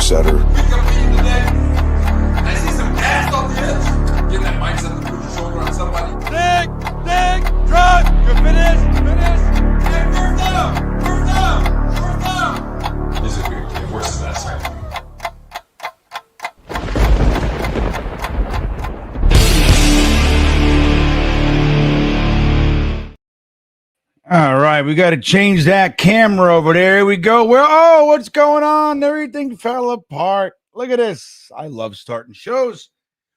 etc. We compete today. I see some gas off the edge. Getting that mindset to put your shoulder on somebody. Dig, drop. You're finished. Hey, first down. This is weird. It worse than that side. All right, we got to change that camera over there. Here we go. Well, what's going on? Everything fell apart. Look at this. I love starting shows.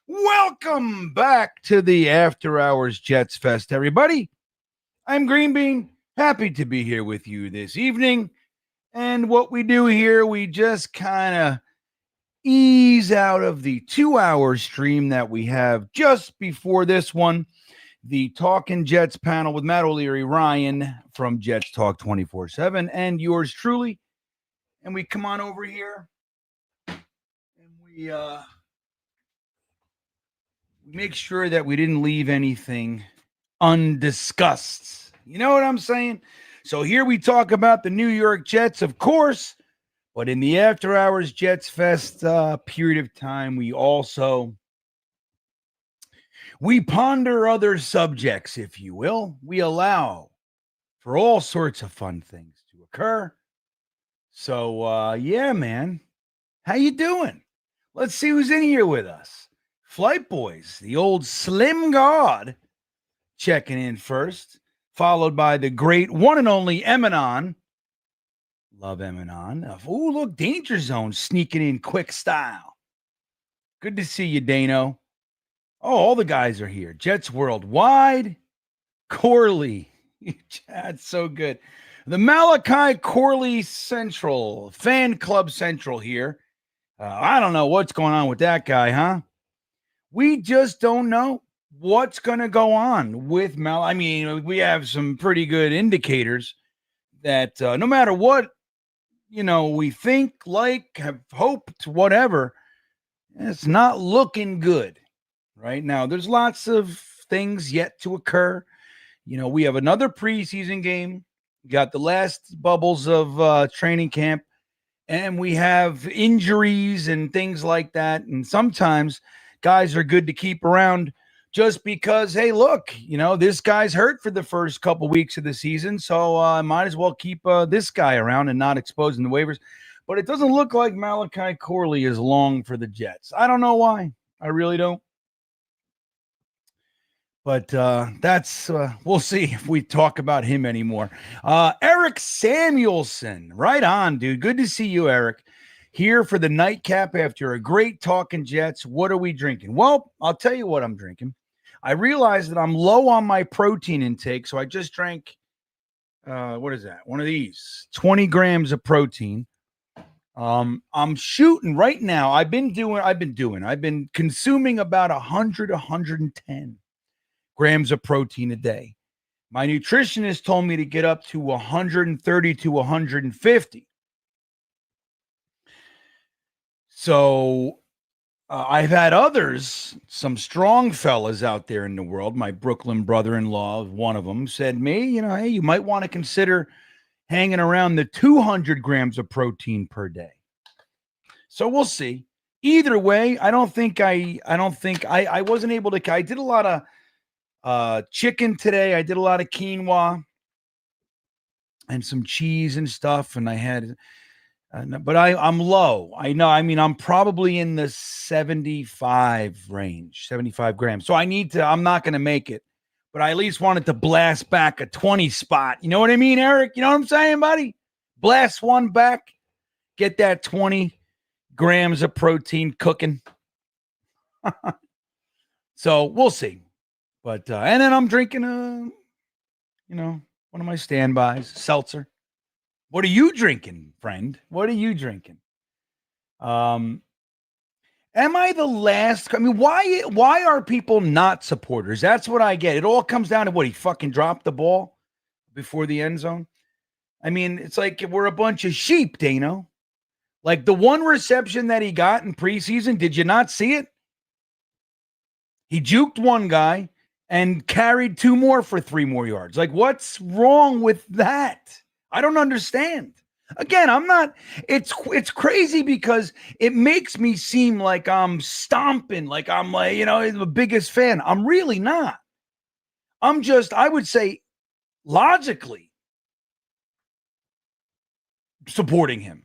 Welcome back to the After Hours Jetsfest, everybody. I'm GreenBean. Happy to be here with you this evening. And what we do here, we just kind of ease out of the 2-hour stream that we have just before this one. The Talking Jets panel with Matt O'Leary, Ryan from Jets Talk 24/7, and yours truly. And we come on over here and we make sure that we didn't leave anything undiscussed. You know what I'm saying? So here we talk about the New York Jets, of course, but in the After Hours Jets Fest period of time, we ponder other subjects, if you will. We allow for all sorts of fun things to occur. So, yeah, man. How you doing? Let's see who's in here with us. Flight Boys, the old Slim God, checking in first, followed by the great one and only Eminon. Love Eminon. Oh, look, Danger Zone sneaking in quick style. Good to see you, Dano. Oh, all the guys are here. Jets Worldwide. Corley. That's so good. The Malachi Corley Central, Fan Club Central here. I don't know what's going on with that guy, huh? We just don't know what's going to go on with Mal. I mean, we have some pretty good indicators that no matter what, we think, like, have hoped, whatever, it's not looking good. Right now, there's lots of things yet to occur. We have another preseason game. We got the last bubbles of training camp, and we have injuries and things like that. And sometimes guys are good to keep around just because, hey, look, this guy's hurt for the first couple weeks of the season, so I might as well keep this guy around and not exposing the waivers. But it doesn't look like Malachi Corley is long for the Jets. I don't know why. I really don't. But that's we'll see if we talk about him anymore. Eric Samuelson, right on, dude. Good to see you, Eric. Here for the nightcap after a great Talking Jets. What are we drinking? Well, I'll tell you what I'm drinking. I realized that I'm low on my protein intake, so I just drank, what is that? One of these, 20 grams of protein. I'm shooting right now. I've been consuming about 110 grams of protein a day. My nutritionist told me to get up to 130 to 150. So I've had others, some strong fellas out there in the world. My Brooklyn brother-in-law, one of them, said to me, hey, you might want to consider hanging around the 200 grams of protein per day. So we'll see. Either way, I wasn't able to. I did a lot of chicken today. I did a lot of quinoa and some cheese and stuff, and I had, but I'm low. I know. I mean, I'm probably in the 75 range, 75 grams. So I'm not going to make it, but I at least wanted to blast back a 20 spot. You know what I mean, Eric? You know what I'm saying, buddy? Blast one back, get that 20 grams of protein cooking. So we'll see. But, and then I'm drinking, one of my standbys, seltzer. What are you drinking, friend? What are you drinking? Am I the last? I mean, why are people not supporters? That's what I get. It all comes down to what, he fucking dropped the ball before the end zone. I mean, it's like we're a bunch of sheep, Dano. Like the one reception that he got in preseason, did you not see it? He juked one guy and carried 2 more for 3 more yards. Like, what's wrong with that? I don't understand. Again, I'm not. It's crazy because it makes me seem like I'm stomping, like I'm like, the biggest fan. I'm really not. I'm just, I would say, logically supporting him.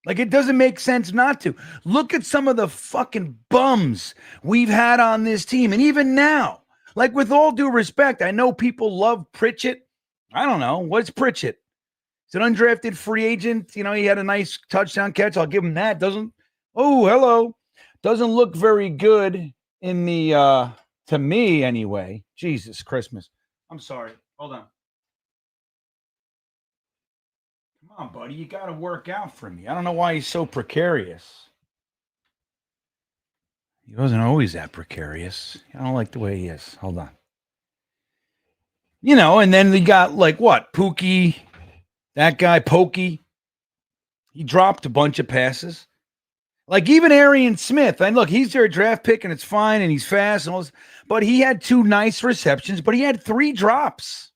Like, it doesn't make sense not to. Look at some of the fucking bums we've had on this team. And even now, like, with all due respect, I know people love Pritchett. I don't know. What's Pritchett? He's an undrafted free agent. He had a nice touchdown catch. I'll give him that. Doesn't look very good in the, to me anyway. Jesus Christmas. I'm sorry. Hold on. Come on, buddy. You got to work out for me. I don't know why he's so precarious. He wasn't always that precarious. I don't like the way he is. Hold on. And then we got like what? Pookie, that guy, Pokey. He dropped a bunch of passes. Like even Arian Smith. And look, he's their draft pick and it's fine and he's fast and all this, but he had 2 nice receptions, but he had 3 drops.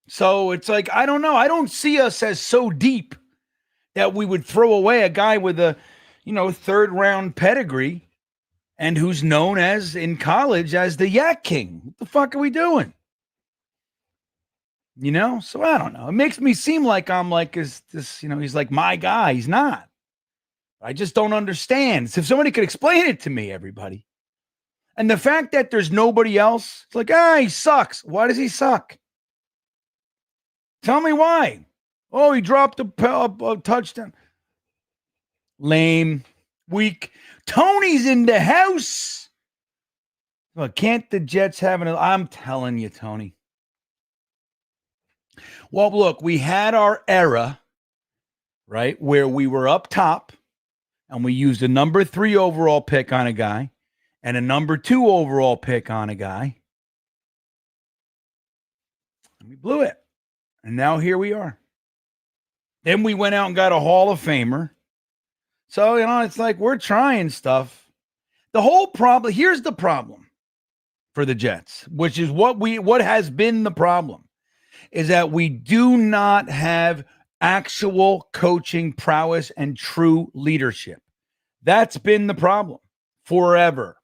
So it's like, I don't know. I don't see us as so deep that we would throw away a guy with a, 3rd round pedigree and who's known as in college as the Yak King. What the fuck are we doing? So I don't know. It makes me seem like I'm like, is this, he's like my guy. He's not. I just don't understand. So if somebody could explain it to me, everybody. And the fact that there's nobody else, it's like, he sucks. Why does he suck? Tell me why. Oh, he dropped a touchdown. Lame. Weak. Tony's in the house. Well, can't the Jets have I'm telling you, Tony. Well, look, we had our era, right, where we were up top and we used a number 3 overall pick on a guy and a number 2 overall pick on a guy. And we blew it. And now here we are. Then we went out and got a Hall of Famer. So, it's like we're trying stuff. The whole problem, here's the problem for the Jets, which is what has been the problem, is that we do not have actual coaching prowess and true leadership. That's been the problem forever.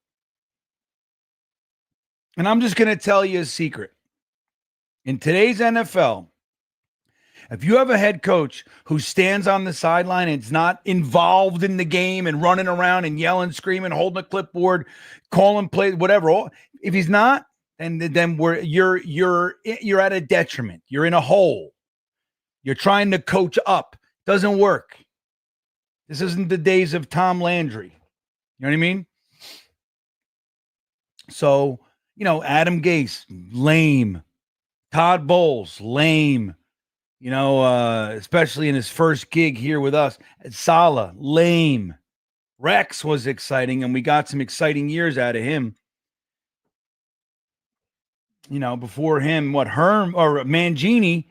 And I'm just going to tell you a secret. In today's NFL, if you have a head coach who stands on the sideline and is not involved in the game and running around and yelling, screaming, holding a clipboard, calling plays, whatever, if he's not, then you're at a detriment. You're in a hole. You're trying to coach up. Doesn't work. This isn't the days of Tom Landry. You know what I mean? So, Adam Gase, lame. Todd Bowles, lame. Especially in his first gig here with us. Saleh, lame. Rex was exciting, and we got some exciting years out of him. Before him, Herm or Mangini,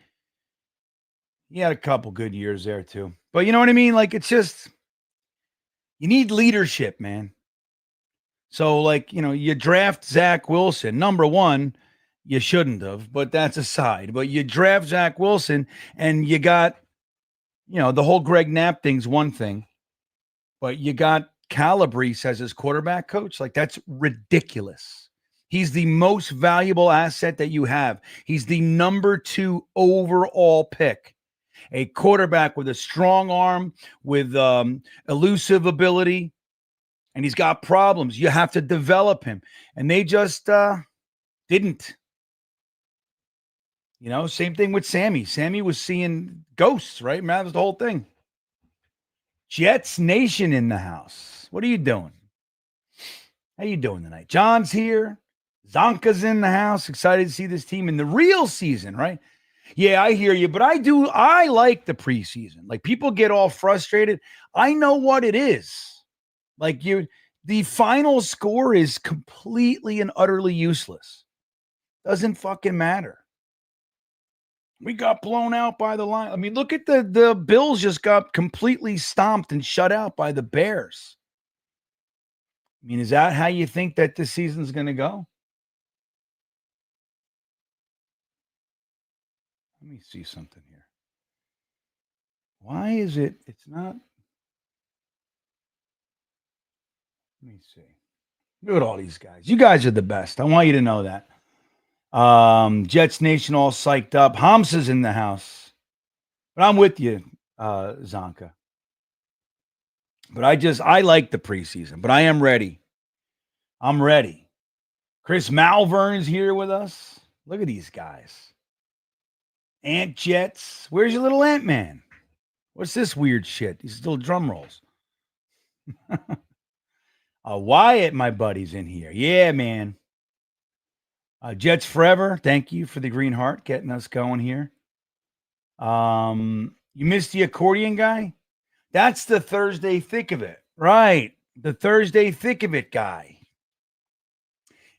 he had a couple good years there too. But you know what I mean? Like, it's just, you need leadership, man. So, like, you draft Zach Wilson, number 1. You shouldn't have, but that's aside. But you draft Zach Wilson and you got, the whole Greg Knapp thing's one thing, but you got Calabrese as his quarterback coach. Like, that's ridiculous. He's the most valuable asset that you have. He's the number 2 overall pick, a quarterback with a strong arm, with elusive ability, and he's got problems. You have to develop him, and they just didn't. Same thing with Sammy. Sammy was seeing ghosts, right? Man, that was the whole thing. Jets Nation in the house. What are you doing? How you doing tonight? John's here. Zonka's in the house. Excited to see this team in the real season, right? Yeah, I hear you, but I like the preseason. Like, people get all frustrated. I know what it is. Like, the final score is completely and utterly useless. Doesn't fucking matter. We got blown out by the line. I mean, look at the Bills just got completely stomped and shut out by the Bears. I mean, is that how you think that this season's going to go? Let me see something here. Why is it? It's not. Let me see. Look at all these guys. You guys are the best. I want you to know that. Jets Nation all psyched up. Hamsa's in the house. But I'm with you, Zonka. But I like the preseason, but I am ready. I'm ready. Chris Malvern's here with us. Look at these guys. Ant Jets. Where's your little Ant Man? What's this weird shit? These little drum rolls. Wyatt, my buddy's in here. Yeah, man. Jets Forever. Thank you for the green heart getting us going here. You missed the accordion guy? That's the Thursday thick of it. Right. The Thursday thick of it guy.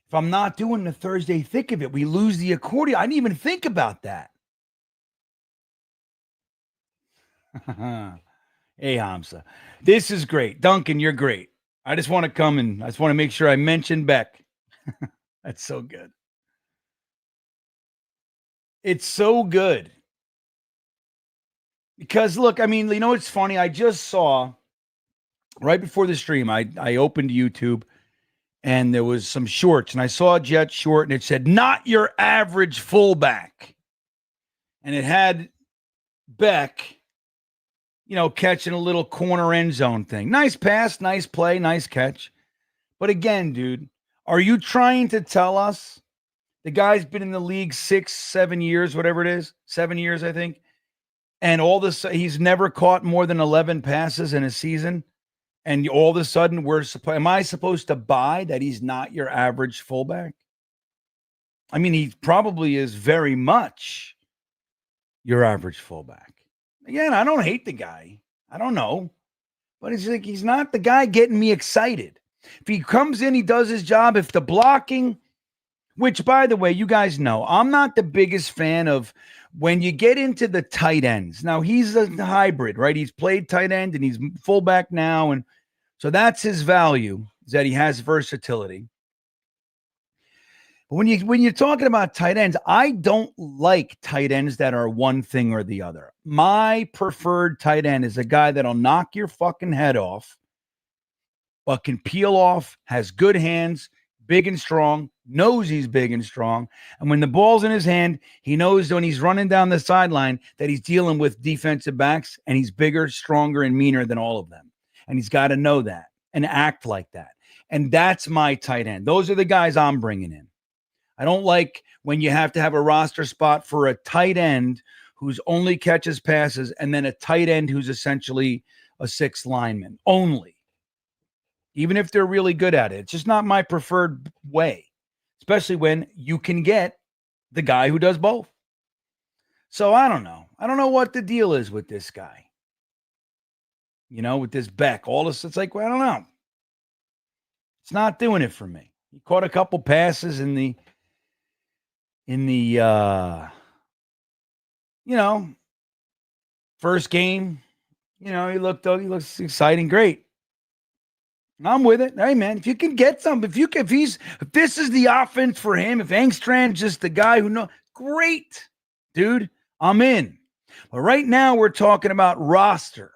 If I'm not doing the Thursday thick of it, we lose the accordion. I didn't even think about that. Hey, Hamza. This is great. Duncan, you're great. I just want to come and I just want to make sure I mention Beck. That's so good. It's so good. Because, look, I mean, you know, it's funny. I just saw right before the stream, I opened YouTube and there was some shorts and I saw a Jet short and it said, not your average fullback. And it had Beck, you know, catching a little corner end zone thing. Nice pass, nice play, nice catch. But again, dude, are you trying to tell us the guy's been in the league 6, 7 years, whatever it is, 7 years, I think. And all this, he's never caught more than 11 passes in a season. And all of a sudden, am I supposed to buy that he's not your average fullback? I mean, he probably is very much your average fullback. Again, I don't hate the guy. I don't know. But it's like he's not the guy getting me excited. If he comes in, he does his job. If the blocking, which, by the way, you guys know, I'm not the biggest fan of when you get into the tight ends. Now, he's a hybrid, right? He's played tight end and he's fullback now. And so that's his value, is that he has versatility. But when you're talking about tight ends, I don't like tight ends that are one thing or the other. My preferred tight end is a guy that'll knock your fucking head off, but can peel off, has good hands, big and strong, knows he's big and strong. And when the ball's in his hand, he knows when he's running down the sideline that he's dealing with defensive backs and he's bigger, stronger, and meaner than all of them. And he's got to know that and act like that. And that's my tight end. Those are the guys I'm bringing in. I don't like when you have to have a roster spot for a tight end who's only catches passes and then a tight end who's essentially a sixth lineman only. Even if they're really good at it. It's just not my preferred way, especially when you can get the guy who does both. So I don't know. I don't know what the deal is with this guy. You know, with this Beck. All this, it's like, well, I don't know. It's not doing it for me. He caught a couple passes in the first game. You know, he looks exciting, great. I'm with it. Hey, man, if you can get some, if this is the offense for him, if Engstrand's just the guy who knows, great, dude, I'm in. But right now we're talking about roster,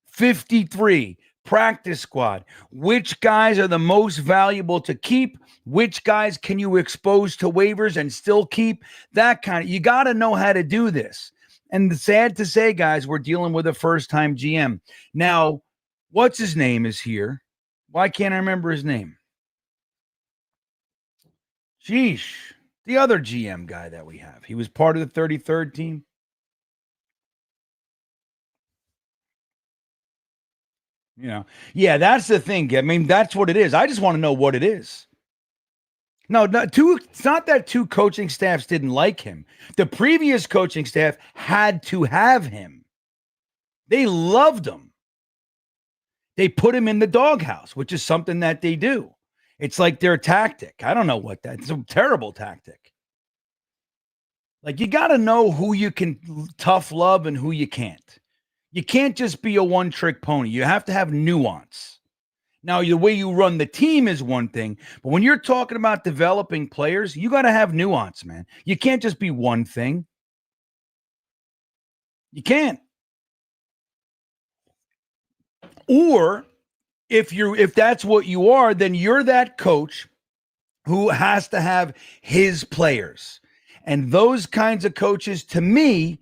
53, practice squad. Which guys are the most valuable to keep? Which guys can you expose to waivers and still keep? That kind of, you got to know how to do this. And sad to say, guys, we're dealing with a first-time GM. Now, what's his name is here. Why can't I remember his name? Sheesh. The other GM guy that we have. He was part of the 33rd team. You know, yeah, that's the thing. I mean, that's what it is. I just want to know what it is. No, it's not that two coaching staffs didn't like him. The previous coaching staff had to have him. They loved him. They put him in the doghouse, which is something that they do. It's like their tactic. I don't know what it's a terrible tactic. Like, you got to know who you can tough love and who you can't. You can't just be a one-trick pony. You have to have nuance. Now, the way you run the team is one thing, but when you're talking about developing players, you got to have nuance, man. You can't just be one thing. You can't. Or if that's what you are, then you're that coach who has to have his players. And those kinds of coaches, to me,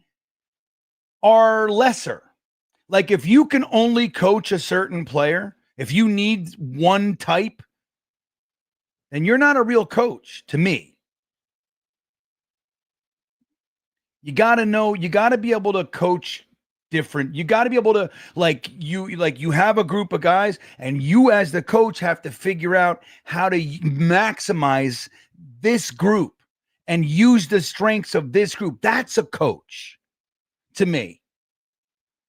are lesser. Like if you can only coach a certain player, if you need one type, then you're not a real coach to me. You got to know, you got to be able to coach different. You got to be able to you have a group of guys and you as the coach have to figure out how to maximize this group and use the strengths of this group. That's a coach to me.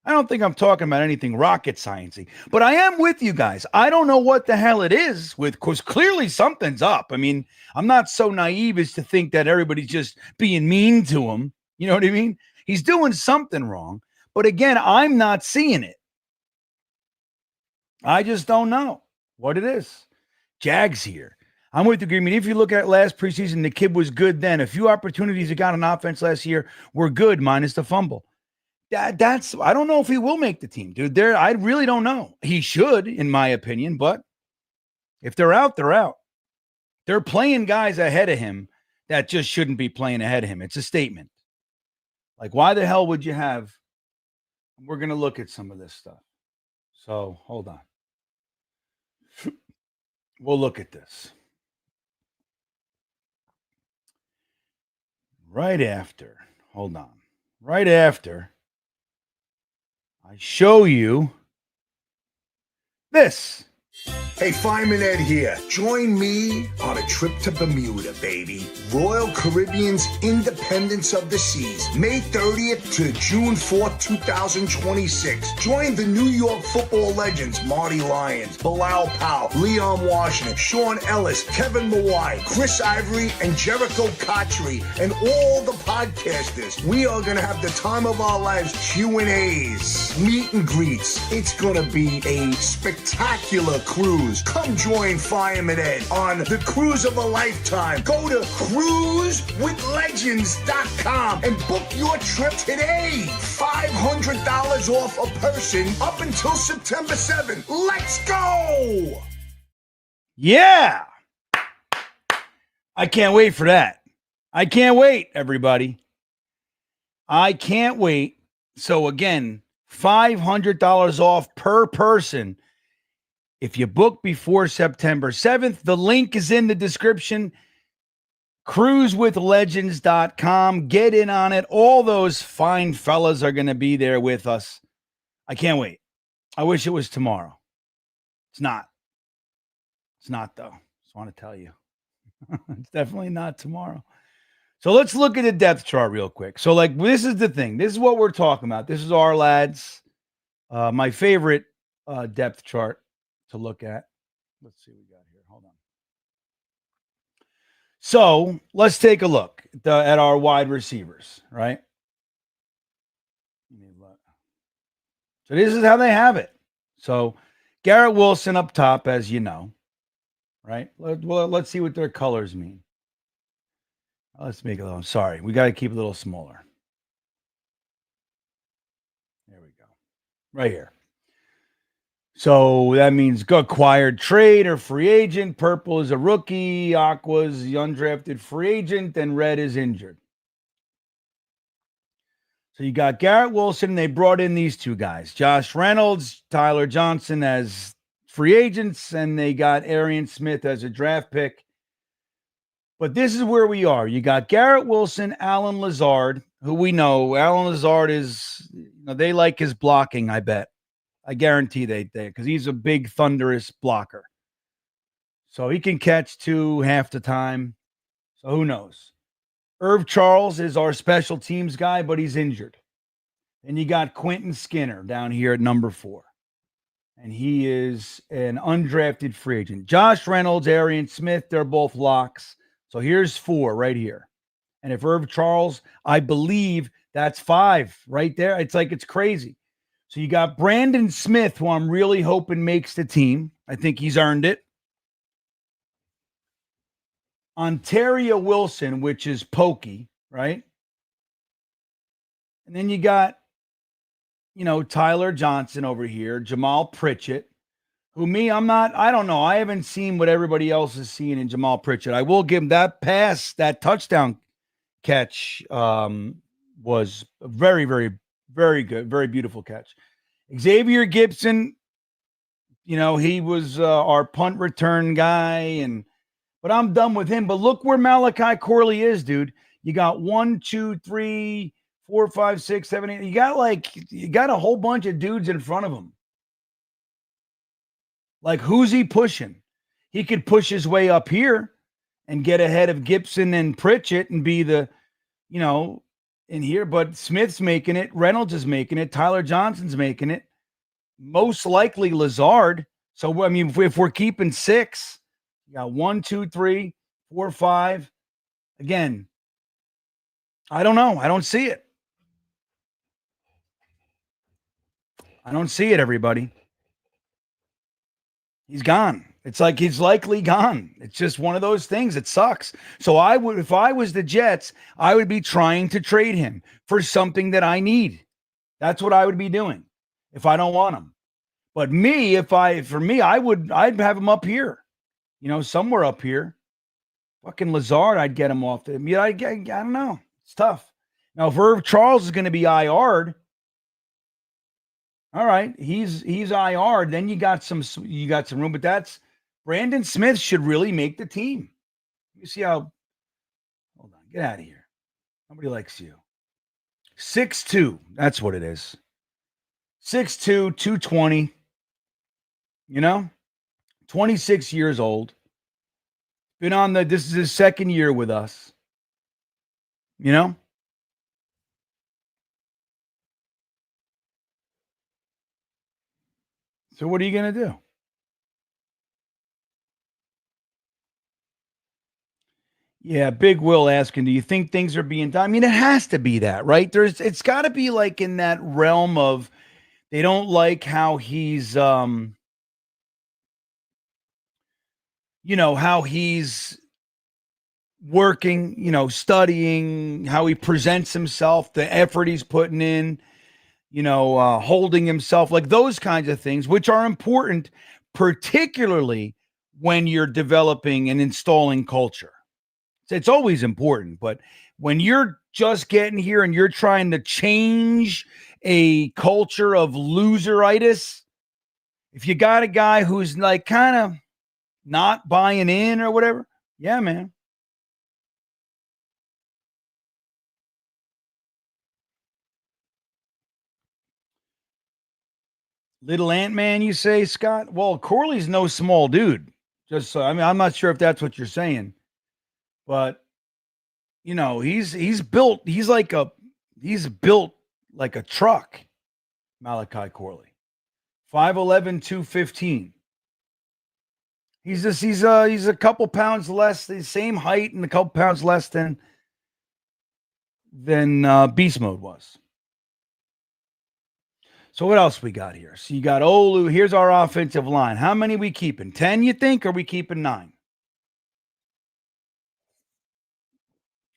I don't think I'm talking about anything rocket sciencey, but I am with you guys. I don't know what the hell it is with, because clearly something's up. I mean, I'm not so naive as to think that everybody's just being mean to him. You know what I mean? He's doing something wrong. But again, I'm not seeing it. I just don't know what it is. Jags here. I'm with the GreenBean. If you look at last preseason, the kid was good then. A few opportunities he got on offense last year were good, minus the fumble. That's I don't know if he will make the team, dude. I really don't know. He should, in my opinion, but if they're out, they're out. They're playing guys ahead of him that just shouldn't be playing ahead of him. It's a statement. Like, why the hell would you have? We're going to look at some of this stuff. So hold on. We'll look at this. Right after I show you this. Hey, Fireman Ed here. Join me on a trip to Bermuda, baby. Royal Caribbean's Independence of the Seas, May 30th to June 4th, 2026. Join the New York football legends Marty Lyons, Bilal Powell, Leon Washington, Sean Ellis, Kevin Mawai, Chris Ivory, and Jericho Cotchery, and all the podcasters. We are going to have the time of our lives, Q&As, meet and greets. It's going to be a spectacular cruise. Come join Fireman Ed on the cruise of a lifetime. Go to cruisewithlegends.com and book your trip today. $500 off a person up until September 7th. Let's go! Yeah. I can't wait for that. I can't wait, everybody. I can't wait. So again, $500 off per person. If you book before September 7th, the link is in the description. Cruisewithlegends.com. Get in on it. All those fine fellas are going to be there with us. I can't wait. I wish it was tomorrow. It's not. It's not, though. Just want to tell you. It's definitely not tomorrow. So let's look at the depth chart real quick. So, like, this is the thing. This is what we're talking about. This is our lads. My favorite depth chart to look at. Let's see what we got here. Hold on. So let's take a look at our wide receivers, right? So this is how they have it. So Garrett Wilson up top, as you know, right? Well, let's see what their colors mean. Let's make it a little, sorry. We got to keep it a little smaller. There we go. Right here. So that means acquired trade or free agent. Purple is a rookie. Aqua is the undrafted free agent. And red is injured. So you got Garrett Wilson. They brought in these two guys, Josh Reynolds, Tyler Johnson as free agents. And they got Arian Smith as a draft pick. But this is where we are. You got Garrett Wilson, Alan Lazard, who we know. Alan Lazard is, they like his blocking, I bet. I guarantee they because he's a big, thunderous blocker. So he can catch two half the time. So who knows? Irv Charles is our special teams guy, but he's injured. And you got Quentin Skinner down here at number 4. And he is an undrafted free agent. Josh Reynolds, Arian Smith, they're both locks. So here's 4 right here. And if Irv Charles, I believe that's 5 right there. It's like it's crazy. So you got Brandon Smith, who I'm really hoping makes the team. I think he's earned it. Ontario Wilson, which is Pokey, right? And then you got Tyler Johnson over here, Jamal Pritchett, I don't know. I haven't seen what everybody else is seeing in Jamal Pritchett. I will give him that pass, that touchdown catch was very, very, very good. Very beautiful catch. Xavier Gibson, he was our punt return guy, but I'm done with him. But look where Malachi Corley is, dude. You got 1, 2, 3, 4, 5, 6, 7, 8. You got a whole bunch of dudes in front of him. Like, who's he pushing? He could push his way up here and get ahead of Gibson and Pritchett and be the, in here. But Smith's making it. Reynolds is making it. Tyler Johnson's making it. Most likely Lazard. So, I mean, if we're keeping 6, you got 1, 2, 3, 4, 5. Again, I don't know. I don't see it. I don't see it, everybody. He's gone. It's like he's likely gone. It's just one of those things. It sucks. So if I was the Jets, I would be trying to trade him for something that I need. That's what I would be doing if I don't want him. But I'd have him up here, somewhere up here. Fucking Lazard, I'd get him off. I don't know. It's tough. Now, if Irv Charles is going to be IR'd, all right, he's IR'd. Then you got some room, but that's Brandon Smith should really make the team. You see how? Hold on, get out of here. Nobody likes you. 6'2", that's what it is. 6'2", 220. 26 years old. Been this is his second year with us. So what are you going to do? Yeah, Big Will asking, do you think things are being done? I mean, it has to be that, right? It's got to be like in that realm of they don't like how he's how he's working, studying, how he presents himself, the effort he's putting in, holding himself, like those kinds of things, which are important, particularly when you're developing and installing culture. It's always important, but when you're just getting here and you're trying to change a culture of loseritis, if you got a guy who's like kind of not buying in or whatever, yeah, man. Little Ant-Man, you say, Scott? Well, Corley's no small dude. Just so, I mean, I'm not sure if that's what you're saying, but he's built. He's built like a truck. Malachi Corley, 5'11", 215. He's a couple pounds less, the same height and a couple pounds less than Beast Mode was. So what else we got here? So you got Olu. Here's our offensive line. How many we keeping? 10, you think? Or are we keeping 9?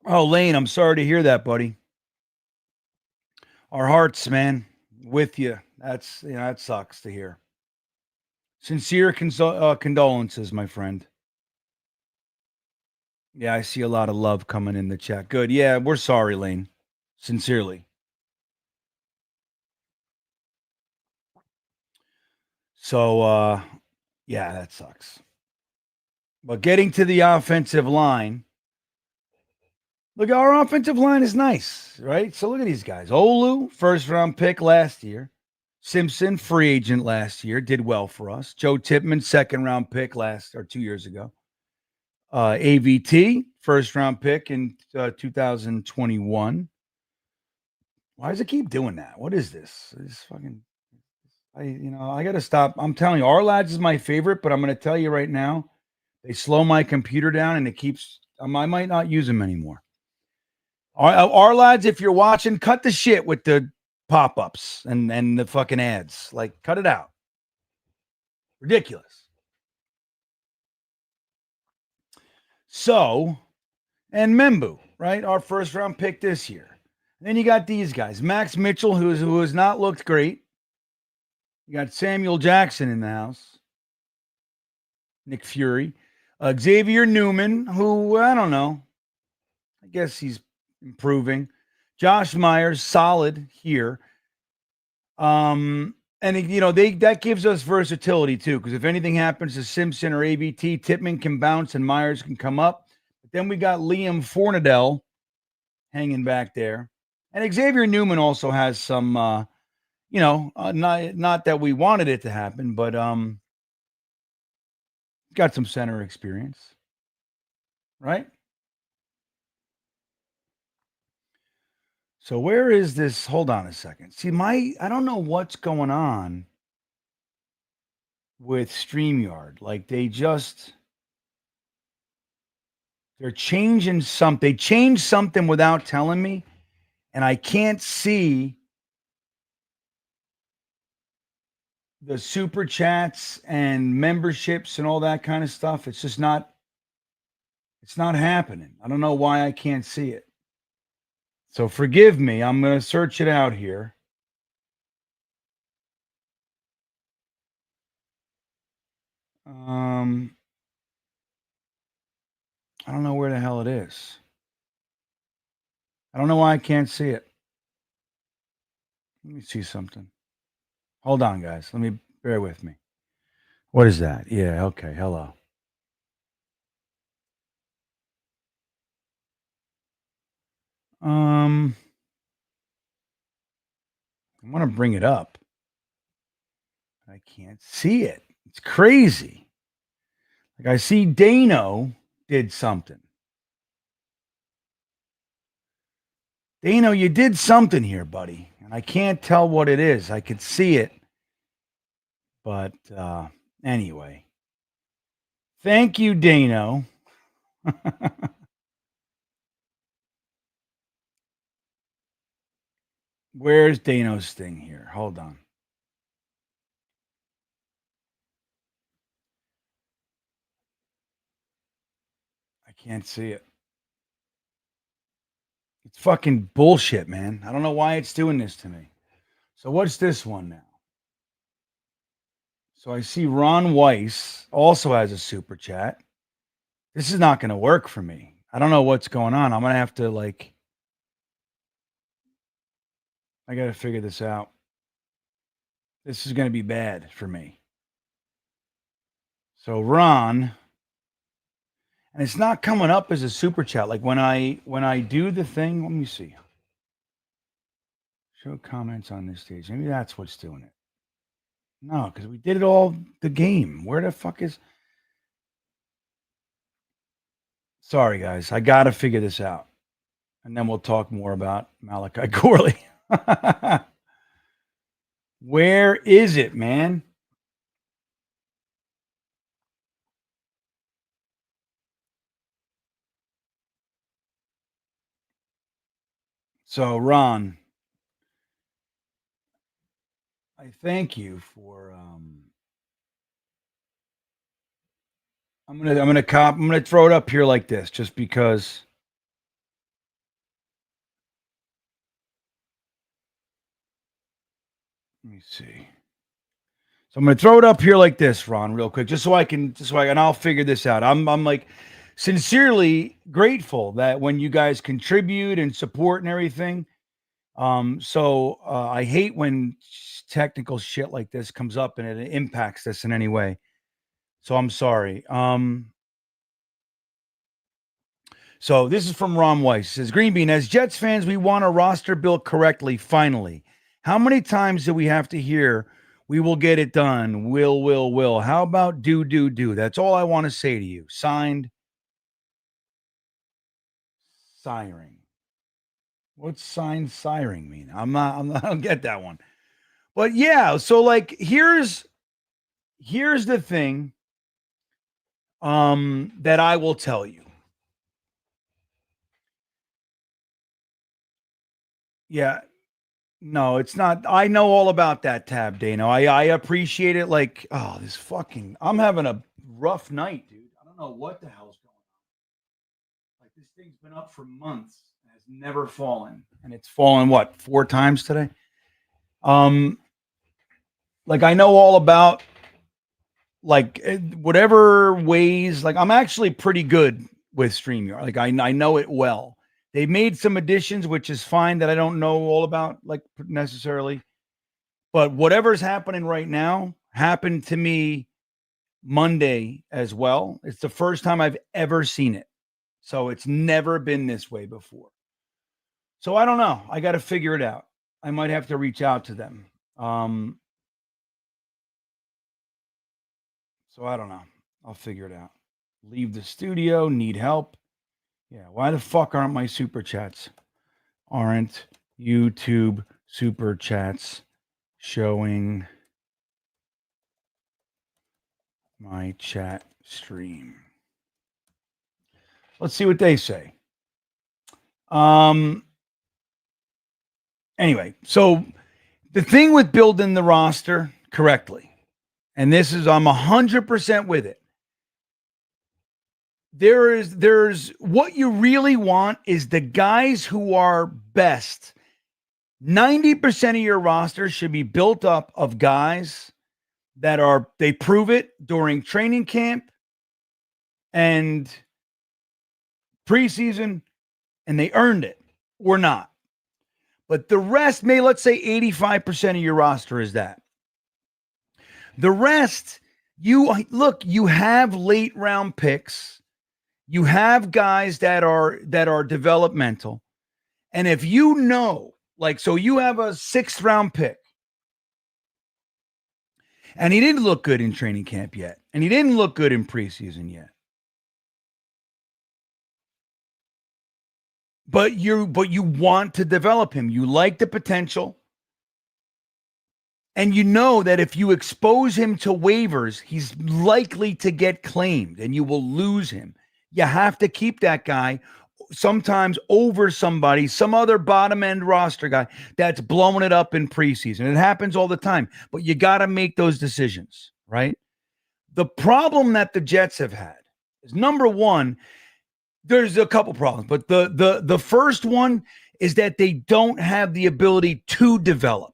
Oh, Lane, I'm sorry to hear that, buddy. Our hearts, man, with you. That's that sucks to hear. Sincere condolences, my friend. Yeah, I see a lot of love coming in the chat. Good. Yeah, we're sorry, Lane. Sincerely. So, yeah, that sucks. But getting to the offensive line, look, our offensive line is nice, right? So look at these guys. Olu, first-round pick last year. Simpson, free agent last year, did well for us. Joe Tippmann, second-round pick 2 years ago. AVT, first-round pick in 2021. Why does it keep doing that? What is this? This fucking... I got to stop. I'm telling you, our lads is my favorite, but I'm going to tell you right now, they slow my computer down and it keeps, I might not use them anymore. Our lads, if you're watching, cut the shit with the pop-ups and the fucking ads. Like, cut it out. Ridiculous. So, and Membu, right? Our first round pick this year. And then you got these guys. Max Mitchell, who has not looked great. You got Samuel Jackson in the house. Nick Fury. Xavier Newman, who, I don't know. I guess he's improving. Josh Myers, solid here. And that gives us versatility too, because if anything happens to Simpson or ABT, Tippmann can bounce and Myers can come up. But then we got Liam Fornadell hanging back there, and Xavier Newman also has some, not that we wanted it to happen, but got some center experience, right? So where is this? Hold on a second. See, I don't know what's going on with StreamYard. Like they're changing something. They changed something without telling me, and I can't see the super chats and memberships and all that kind of stuff. It's just not happening. I don't know why I can't see it. So forgive me. I'm going to search it out here. I don't know where the hell it is. I don't know why I can't see it. Let me see something. Hold on, guys. Bear with me. What is that? Yeah, okay. Hello. I want to bring it up. I can't see it. It's crazy. Like I see Dano did something. Dano, you did something here, buddy. And I can't tell what it is. I could see it. But anyway. Thank you, Dano. Where's Dano's thing here? Hold on. I can't see it. It's fucking bullshit, man. I don't know why it's doing this to me. So what's this one now? So I see Ron Weiss also has a super chat. This is not going to work for me. I don't know what's going on. I'm going to have to I got to figure this out. This is going to be bad for me. So Ron, and it's not coming up as a super chat. Like when I do the thing, let me see. Show comments on this stage. Maybe that's what's doing it. No, because we did it all the game. Where the fuck is? Sorry, guys. I got to figure this out. And then we'll talk more about Malachi Corley. Where is it, man? So, Ron, I thank you for I'm gonna throw it up here like this just because. Let me see. So I'm gonna throw it up here like this, Ron, real quick, just so I can I'll figure this out. I'm like sincerely grateful that when you guys contribute and support and everything. I hate when technical shit like this comes up and it impacts us in any way. So I'm sorry. So this is from Ron Weiss. It says, GreenBean, as Jets fans, we want a roster built correctly, finally. How many times do we have to hear, we will get it done, will? How about do? That's all I want to say to you. Signed, Siring. What's signed Siring mean? I don't get that one. But yeah, so like here's the thing that I will tell you. Yeah. No, it's not. I know all about that tab, Dano. I appreciate it. Like, oh, I'm having a rough night, dude. I don't know what the hell's going on. Like, this thing's been up for months and has never fallen, and it's fallen what 4 times today. Like I know all about like whatever ways. Like I'm actually pretty good with StreamYard. Like I know it well. They made some additions, which is fine that I don't know all about like necessarily. But whatever's happening right now happened to me Monday as well. It's the first time I've ever seen it. So it's never been this way before. So I don't know. I got to figure it out. I might have to reach out to them. So I don't know. I'll figure it out. Leave the studio. Need help. Yeah. Why the fuck aren't my super chats? Aren't YouTube super chats showing my chat stream? Let's see what they say. Anyway, so the thing with building the roster correctly, and this is, I'm 100% with it. There's what you really want is the guys who are best. 90% of your roster should be built up of guys that they prove it during training camp and preseason, and they earned it or not. But the rest, let's say 85% of your roster is that. The rest, you have late round picks. You have guys that are developmental. And if you know, like, so you have a 6th round pick and he didn't look good in training camp yet. And he didn't look good in preseason yet. But you want to develop him. You like the potential. And you know that if you expose him to waivers, he's likely to get claimed and you will lose him. You have to keep that guy sometimes over somebody, some other bottom end roster guy that's blowing it up in preseason. It happens all the time, but you got to make those decisions, right? The problem that the Jets have had is, number one, there's a couple problems, but the first one is that they don't have the ability to develop.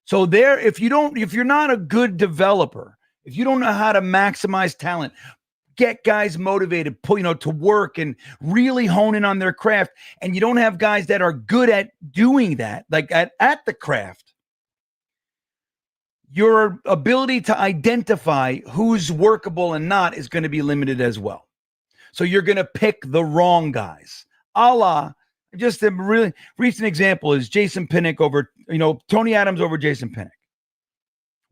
So if you're not a good developer, if you don't know how to maximize talent, get guys motivated, to work and really hone in on their craft, and you don't have guys that are good at doing that, like at the craft, your ability to identify who's workable and not is going to be limited as well. So you're going to pick the wrong guys. Just a really recent example is Jason Pinnock over, Tony Adams over Jason Pinnock.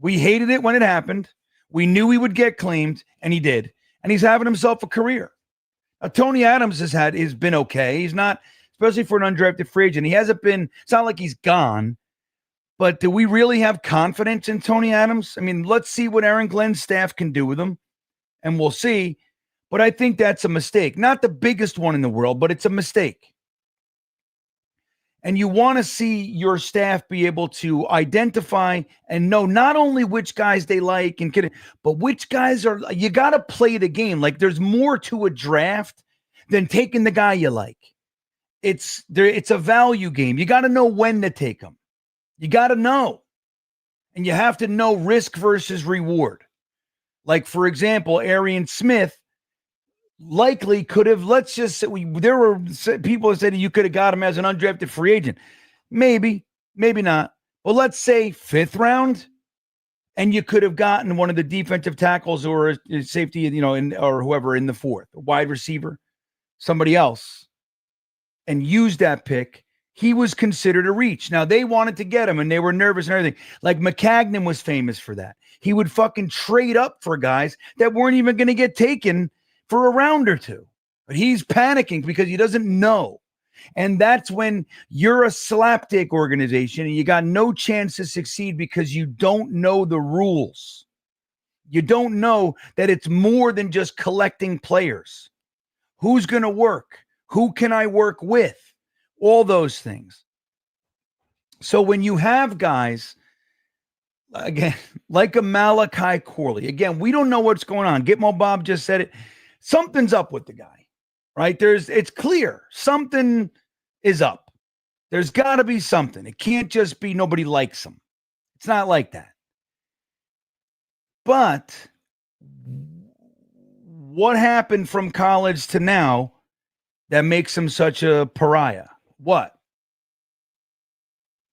We hated it when it happened. We knew he would get claimed, and he did. And he's having himself a career. Now, Tony Adams has been okay. He's not, especially for an undrafted free agent. He hasn't been, it's not like he's gone. But do we really have confidence in Tony Adams? I mean, let's see what Aaron Glenn's staff can do with him, and we'll see. But I think that's a mistake. Not the biggest one in the world, but it's a mistake. And you want to see your staff be able to identify and know not only which guys they like but which guys you got to play the game. Like, there's more to a draft than taking the guy you like. It's a value game. You got to know when to take them. You got to know. And you have to know risk versus reward. Like, for example, Arian Smith likely could have, let's just say, there were people who said you could have got him as an undrafted free agent. Maybe not. Well, let's say 5th round, and you could have gotten one of the defensive tackles or a safety, or whoever in the 4th, a wide receiver, somebody else, and used that pick. He was considered a reach. Now, they wanted to get him, and they were nervous and everything. Like, McCagnon was famous for that. He would fucking trade up for guys that weren't even going to get taken for a round or two. But he's panicking because he doesn't know. And that's when you're a slapdick organization and you got no chance to succeed because you don't know the rules. You don't know that it's more than just collecting players. Who's going to work? Who can I work with? All those things. So when you have guys, again, like a Malachi Corley, again, we don't know what's going on. Gitmo Bob just said it. Something's up with the guy, right? It's clear. Something is up. There's got to be something. It can't just be nobody likes him. It's not like that. But what happened from college to now that makes him such a pariah? What?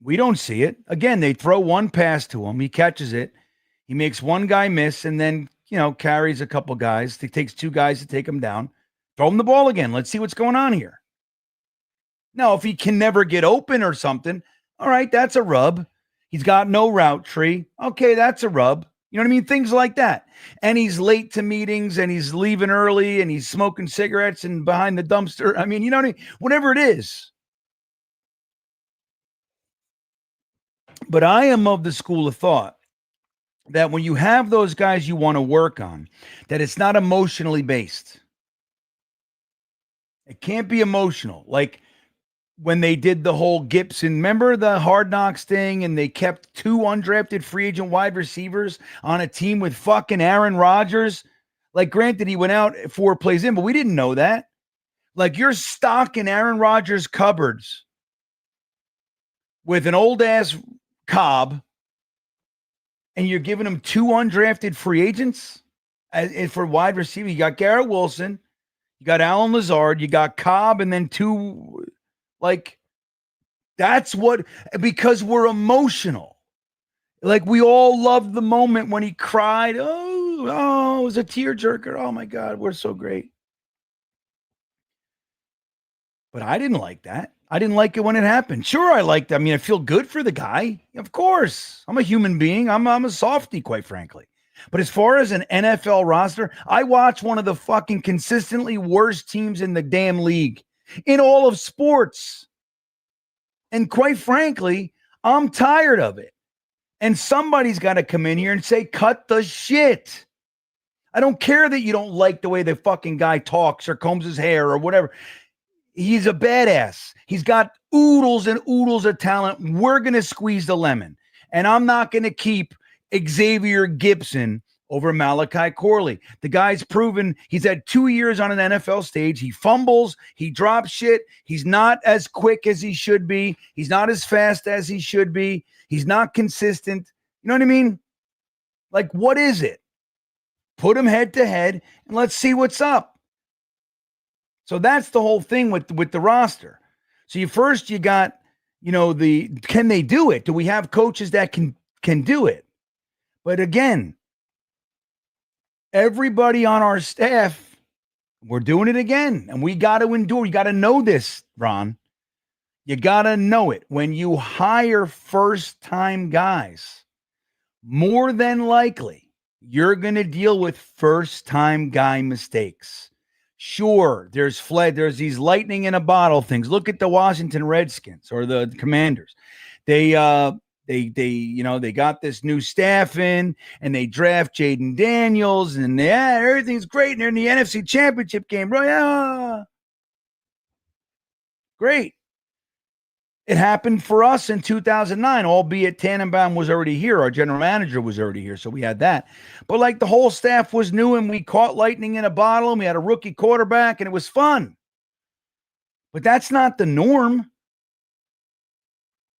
We don't see it. Again, they throw one pass to him. He catches it. He makes one guy miss and then, carries a couple guys. He takes two guys to take him down. Throw him the ball again. Let's see what's going on here. Now, if he can never get open or something, all right, that's a rub. He's got no route tree. Okay, that's a rub. You know what I mean? Things like that. And he's late to meetings and he's leaving early and he's smoking cigarettes and behind the dumpster. I mean, you know what I mean? Whatever it is. But I am of the school of thought that when you have those guys you want to work on, that it's not emotionally based. It can't be emotional. Like when they did the whole Gibson, remember the Hard Knocks thing, and they kept two undrafted free agent wide receivers on a team with fucking Aaron Rodgers? Like, granted, he went out 4 plays in, but we didn't know that. Like, you're stocking Aaron Rodgers' cupboards with an old-ass Cobb, and you're giving him two undrafted free agents for wide receiver. You got Garrett Wilson, you got Alan Lazard, you got Cobb, and then two, like, that's what, because we're emotional. Like, we all loved the moment when he cried, oh, it was a tearjerker. Oh, my God, we're so great. But I didn't like that. I didn't like it when it happened. Sure, I liked it. I mean, I feel good for the guy. Of course. I'm a human being. I'm a softie, quite frankly. But as far as an NFL roster, I watch one of the fucking consistently worst teams in the damn league in all of sports. And quite frankly, I'm tired of it. And somebody's got to come in here and say, cut the shit. I don't care that you don't like the way the fucking guy talks or combs his hair or whatever. He's a badass. He's got oodles and oodles of talent. We're going to squeeze the lemon. And I'm not going to keep Xavier Gibson over Malachi Corley. The guy's proven he's had 2 years on an NFL stage. He fumbles. He drops shit. He's not as quick as he should be. He's not as fast as he should be. He's not consistent. You know what I mean? Like, what is it? Put him head to head and let's see what's up. So that's the whole thing with the roster. So you got, can they do it? Do we have coaches that can do it? But again, everybody on our staff, we're doing it again. And we got to endure. You got to know this, Ron. You got to know it. When you hire first-time guys, more than likely, you're going to deal with first-time guy mistakes. Sure, there's these lightning in a bottle things. Look at the Washington Redskins or the Commanders. They got this new staff in and they draft Jaden Daniels and everything's great. And they're in the NFC Championship game, bro. Yeah. Great. It happened for us in 2009, albeit Tannenbaum was already here. Our general manager was already here, so we had that. But, like, the whole staff was new, and we caught lightning in a bottle, and we had a rookie quarterback, and it was fun. But that's not the norm.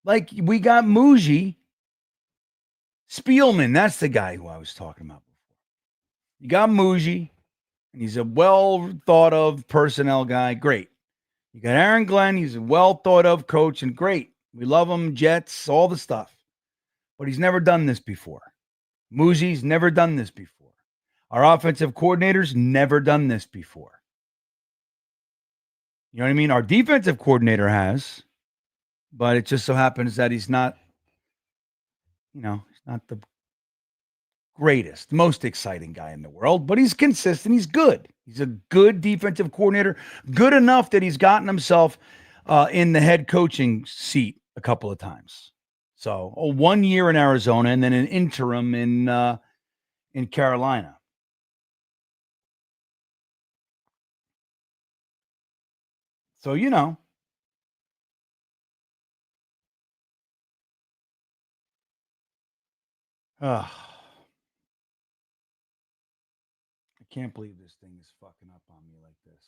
Like, we got Muji. Spielman, that's the guy who I was talking about before. You got Muji, and he's a well-thought-of personnel guy. Great. You got Aaron Glenn. He's a well-thought-of coach, and great. We love him, Jets, all the stuff. But he's never done this before. Muji's never done this before. Our offensive coordinator's never done this before. You know what I mean? Our defensive coordinator has, but it just so happens that he's not, he's not the greatest, most exciting guy in the world, but he's consistent. He's good. He's a good defensive coordinator, good enough that he's gotten himself in the head coaching seat a couple of times. So 1 year in Arizona and then an interim in Carolina. So, I can't believe this thing is fucking up on me like this.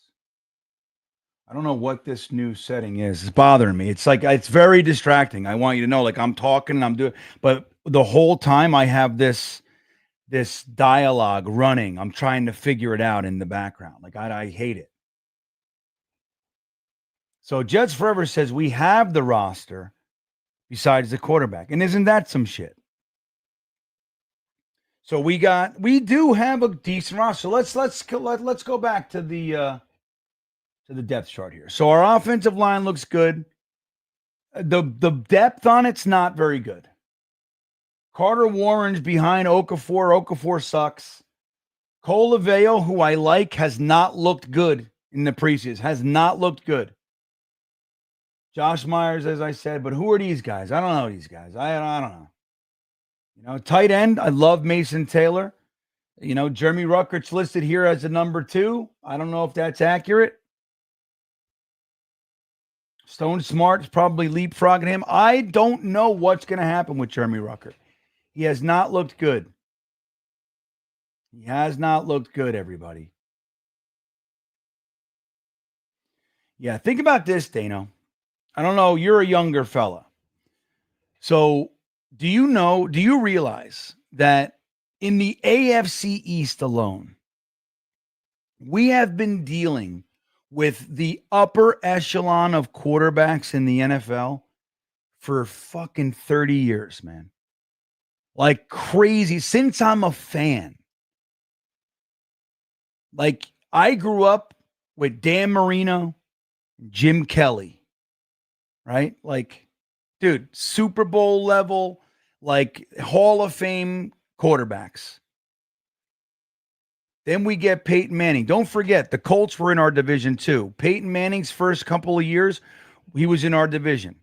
I don't know what this new setting is. It's bothering me. It's like it's very distracting. I want you to know, like I'm talking and I'm doing, but the whole time I have this dialogue running. I'm trying to figure it out in the background. Like I hate it. So Jets Forever says we have the roster besides the quarterback, and isn't that some shit? So we do have a decent roster. Let's go back to the depth chart here. So our offensive line looks good. The depth on it's not very good. Carter Warren's behind Okafor. Okafor sucks. Cole Aveo, who I like, has not looked good in the preseason. Has not looked good. Josh Myers, as I said, but who are these guys? I don't know these guys. I don't know. You know, tight end, I love Mason Taylor. You know, Jeremy Ruckert's listed here as a number 2. I don't know if that's accurate. Stone Smart's probably leapfrogging him. I don't know what's going to happen with Jeremy Ruckert. He has not looked good. He has not looked good, everybody. Yeah, think about this, Dano. I don't know. You're a younger fella. So do you realize that in the AFC East alone, we have been dealing with the upper echelon of quarterbacks in the NFL for fucking 30 years, man. Like crazy. Since I'm a fan. Like I grew up with Dan Marino, Jim Kelly, right? Like, dude, Super Bowl level, like Hall of Fame quarterbacks. Then we get Peyton Manning. Don't forget, the Colts were in our division too. Peyton Manning's first couple of years, he was in our division.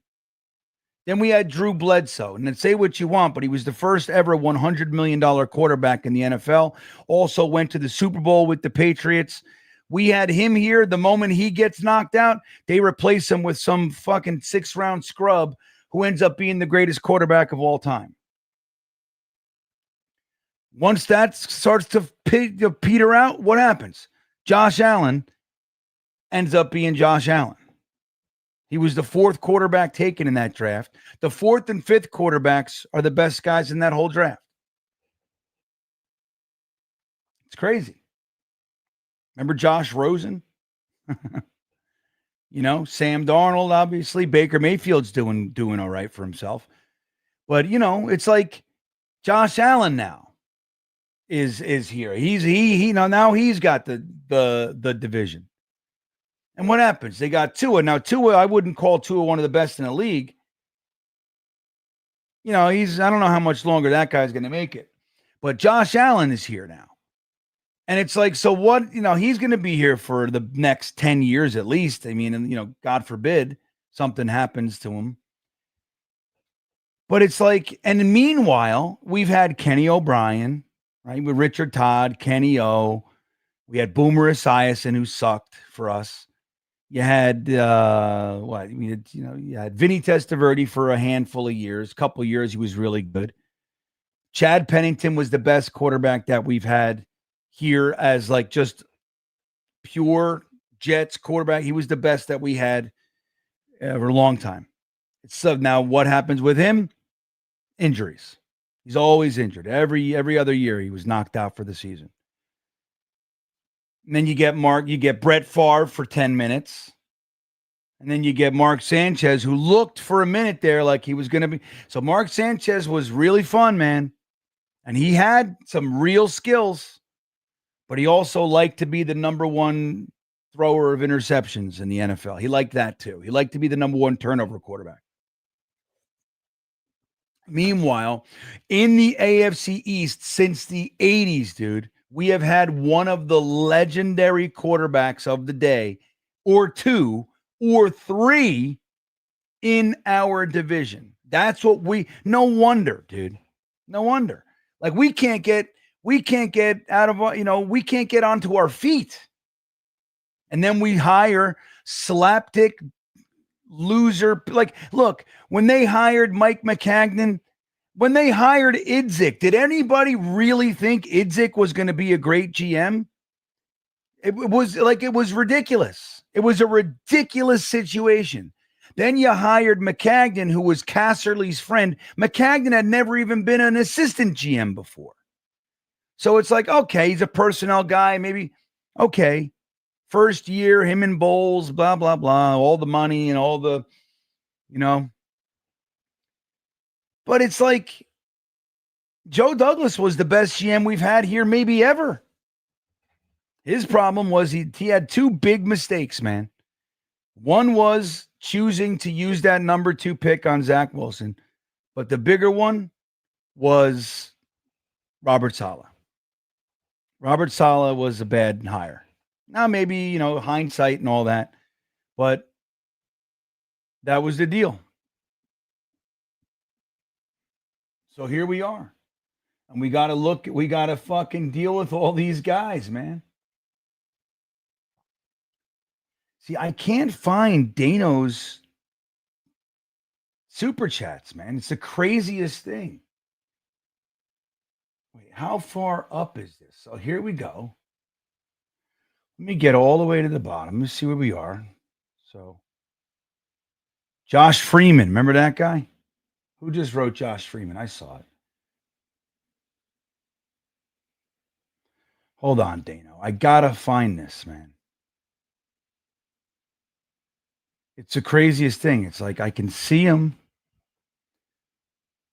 Then we had Drew Bledsoe. And then say what you want, but he was the first ever $100 million quarterback in the NFL. Also went to the Super Bowl with the Patriots. We had him here. The moment he gets knocked out, they replace him with some fucking 6th-round scrub who ends up being the greatest quarterback of all time. Once that starts to peter out, what happens? Josh Allen ends up being Josh Allen. He was the 4th quarterback taken in that draft. The 4th and 5th quarterbacks are the best guys in that whole draft. It's crazy. Remember Josh Rosen? You know, Sam Darnold, obviously. Baker Mayfield's doing all right for himself. But, you know, it's like Josh Allen now is here. Now he's got the division. And what happens? They got Tua. Now, Tua, I wouldn't call Tua one of the best in the league. You know, I don't know how much longer that guy's going to make it. But Josh Allen is here now. And it's like, so what, you know, he's going to be here for the next 10 years at least. I mean, and, you know, God forbid something happens to him. But it's like, and meanwhile, we've had Kenny O'Brien, right? With Richard Todd, Kenny O. We had Boomer Esiason, who sucked for us. You had you had Vinny Testaverde for a handful of years. A couple of years, he was really good. Chad Pennington was the best quarterback that we've had here as like just pure Jets quarterback. He was the best that we had for a long time. So now what happens with him? Injuries. He's always injured. Every other year he was knocked out for the season. And then you get Brett Favre for 10 minutes. And then you get Mark Sanchez, who looked for a minute there like he was going to be. So Mark Sanchez was really fun, man. And he had some real skills, but he also liked to be the number 1 thrower of interceptions in the NFL. He liked that too. He liked to be the number 1 turnover quarterback. Meanwhile, in the AFC East since the 80s, dude, we have had one of the legendary quarterbacks of the day, or 2 or 3 in our division. That's what no wonder, dude. No wonder. Like we can't get out of, you know, we can't get onto our feet. And then we hire slapdick loser. Like, look, when they hired Mike McCagnon, when they hired Idzik, did anybody really think Idzik was going to be a great GM? It was ridiculous. It was a ridiculous situation. Then you hired McCagnon, who was Casserly's friend. McCagnon had never even been an assistant GM before. So it's like, okay, he's a personnel guy. Maybe, okay, first year, him and Bowles, blah, blah, blah, all the money and all the, But it's like Joe Douglas was the best GM we've had here maybe ever. His problem was he had two big mistakes, man. One was choosing to use that number 2 pick on Zach Wilson. But the bigger one was Robert Saleh. Robert Saleh was a bad hire. Now, maybe, hindsight and all that. But that was the deal. So here we are. And we got to fucking deal with all these guys, man. See, I can't find Dano's super chats, man. It's the craziest thing. Wait, how far up is this? So here we go. Let me get all the way to the bottom. Let's see where we are. So, Josh Freeman. Remember that guy? Who just wrote Josh Freeman? I saw it. Hold on, Dano. I got to find this, man. It's the craziest thing. It's like I can see him.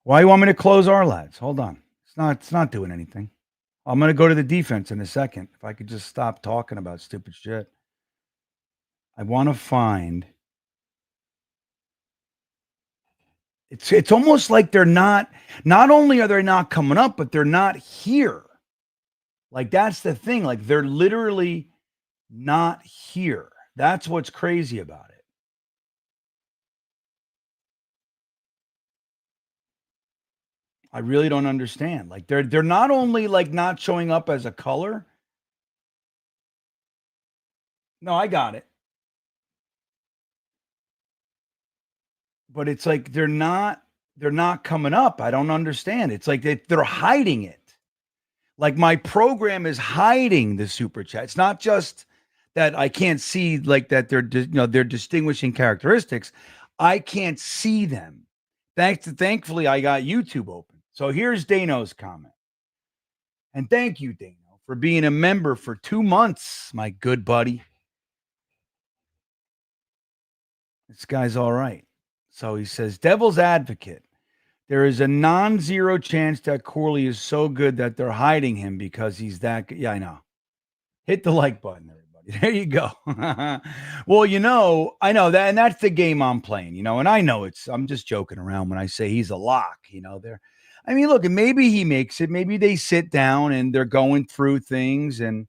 Why do you want me to close our lads? Hold on. It's not doing anything. I'm going to go to the defense in a second. If I could just stop talking about stupid shit. I want to find. It's almost like they're not only are they not coming up, but they're not here. Like that's the thing. Like they're literally not here. That's what's crazy about it. I really don't understand. Like they're not only like not showing up as a color. No, I got it. But it's like they're not coming up. I don't understand. It's like they're hiding it. Like my program is hiding the super chat. It's not just that I can't see like that they're they're distinguishing characteristics. I can't see them. Thankfully I got YouTube open. So here's Dano's comment. And thank you, Dano, for being a member for 2 months, my good buddy. This guy's all right. So he says, Devil's advocate. There is a non-zero chance that Corley is so good that they're hiding him because he's that good. Yeah, I know. Hit the like button, everybody. There you go. Well, I know that, and that's the game I'm playing, and I know I'm just joking around when I say he's a lock, look, and maybe he makes it. Maybe they sit down and they're going through things and,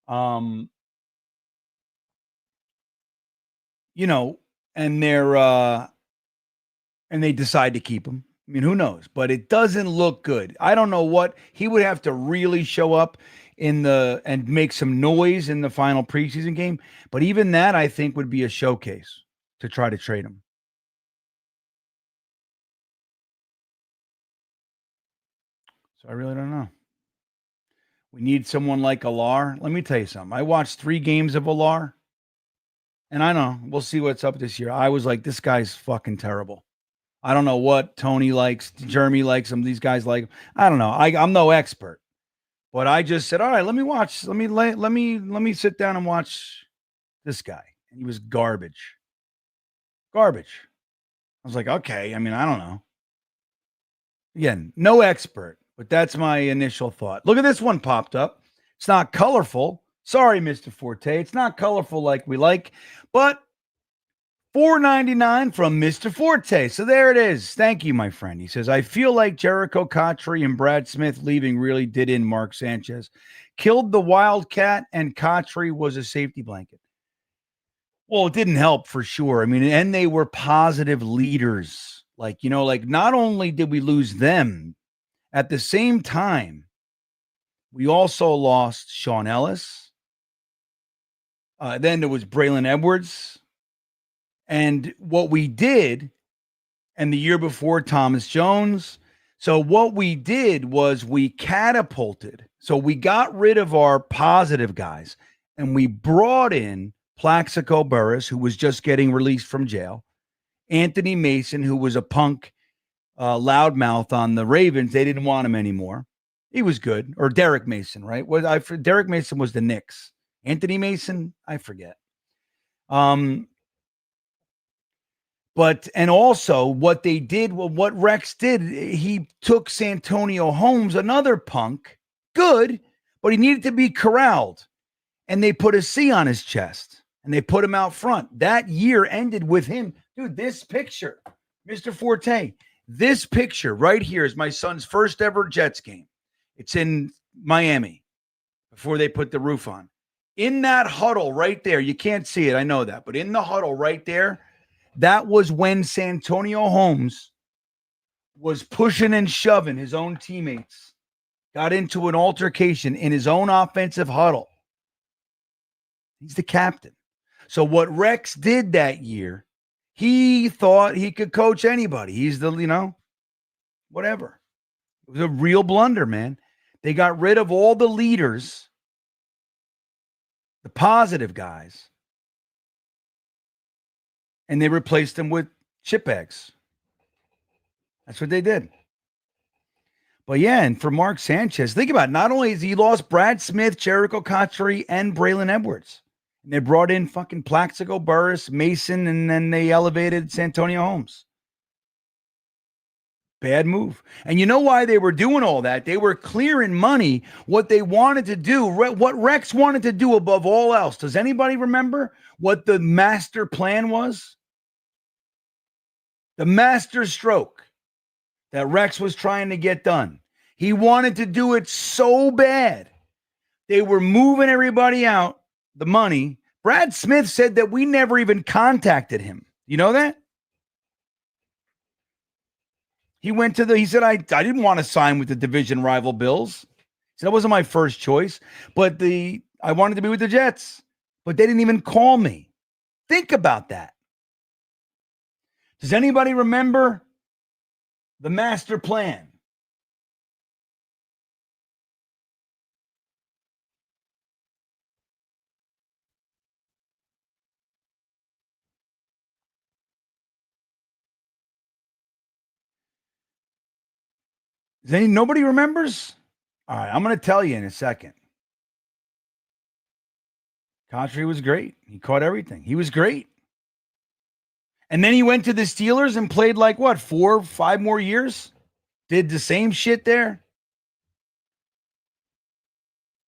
and they're, and they decide to keep him. I mean, who knows? But it doesn't look good. I don't know what he would have to really show up and make some noise in the final preseason game. But even that, I think, would be a showcase to try to trade him. So I really don't know. We need someone like Alar. Let me tell you something. I watched 3 games of Alar, and I know we'll see what's up this year. I was like, this guy's fucking terrible. I don't know what Tony likes, Jeremy likes him. These guys like him. I don't know. I'm no expert, but I just said, all right, let me watch. Let me sit down and watch this guy. And he was garbage. Garbage. I was like, okay. I mean, I don't know. Again, no expert. But that's my initial thought. Look at this one popped up. It's not colorful. Sorry, Mr. Forte. It's not colorful like we like, but $4.99 from Mr. Forte. So there it is. Thank you, my friend. He says, I feel like Jericho Cotchery and Brad Smith leaving really did in Mark Sanchez. Killed the Wildcat, and Cotchery was a safety blanket. Well, it didn't help for sure. I mean, and they were positive leaders. Like not only did we lose them, at the same time, we also lost Sean Ellis. Then there was Braylon Edwards. And what we did, and the year before, Thomas Jones. So what we did was we catapulted. So we got rid of our positive guys, and we brought in Plaxico Burress, who was just getting released from jail, Anthony Mason, who was a punk loudmouth on the Ravens. They didn't want him anymore. He was good. Or Derek Mason, right? Derek Mason was the Knicks. Anthony Mason, I forget. But, and also what they did, what Rex did, he took Santonio Holmes, another punk, good, but he needed to be corralled. And they put a C on his chest and they put him out front. That year ended with him. Dude, this picture, Mr. Forte, this picture right here is my son's first ever Jets game. It's in Miami before they put the roof on. In that huddle right there, you can't see it, I know that, but in the huddle right there, that was when Santonio Holmes was pushing and shoving his own teammates, got into an altercation in his own offensive huddle. He's the captain. So what Rex did that year, he thought he could coach anybody. He's the, whatever. It was a real blunder, man. They got rid of all the leaders, the positive guys, and they replaced them with shitbags. That's what they did. But yeah, and for Mark Sanchez, think about it. Not only has he lost Brad Smith, Jericho Cotchery, and Braylon Edwards, and they brought in fucking Plaxico Burress, Mason, and then they elevated Santonio Holmes. Bad move. And you know why they were doing all that? They were clearing money. What they wanted to do, what Rex wanted to do above all else. Does anybody remember what the master plan was? The master stroke that Rex was trying to get done. He wanted to do it so bad. They were moving everybody out, the money. Brad Smith said that we never even contacted him. You know that? He said, I didn't want to sign with the division rival Bills. He said, that wasn't my first choice, but I wanted to be with the Jets, but they didn't even call me. Think about that. Does anybody remember the master plan? Nobody remembers? All right, I'm going to tell you in a second. Cotchery was great. He caught everything. He was great. And then he went to the Steelers and played 4, 5 more years? Did the same shit there?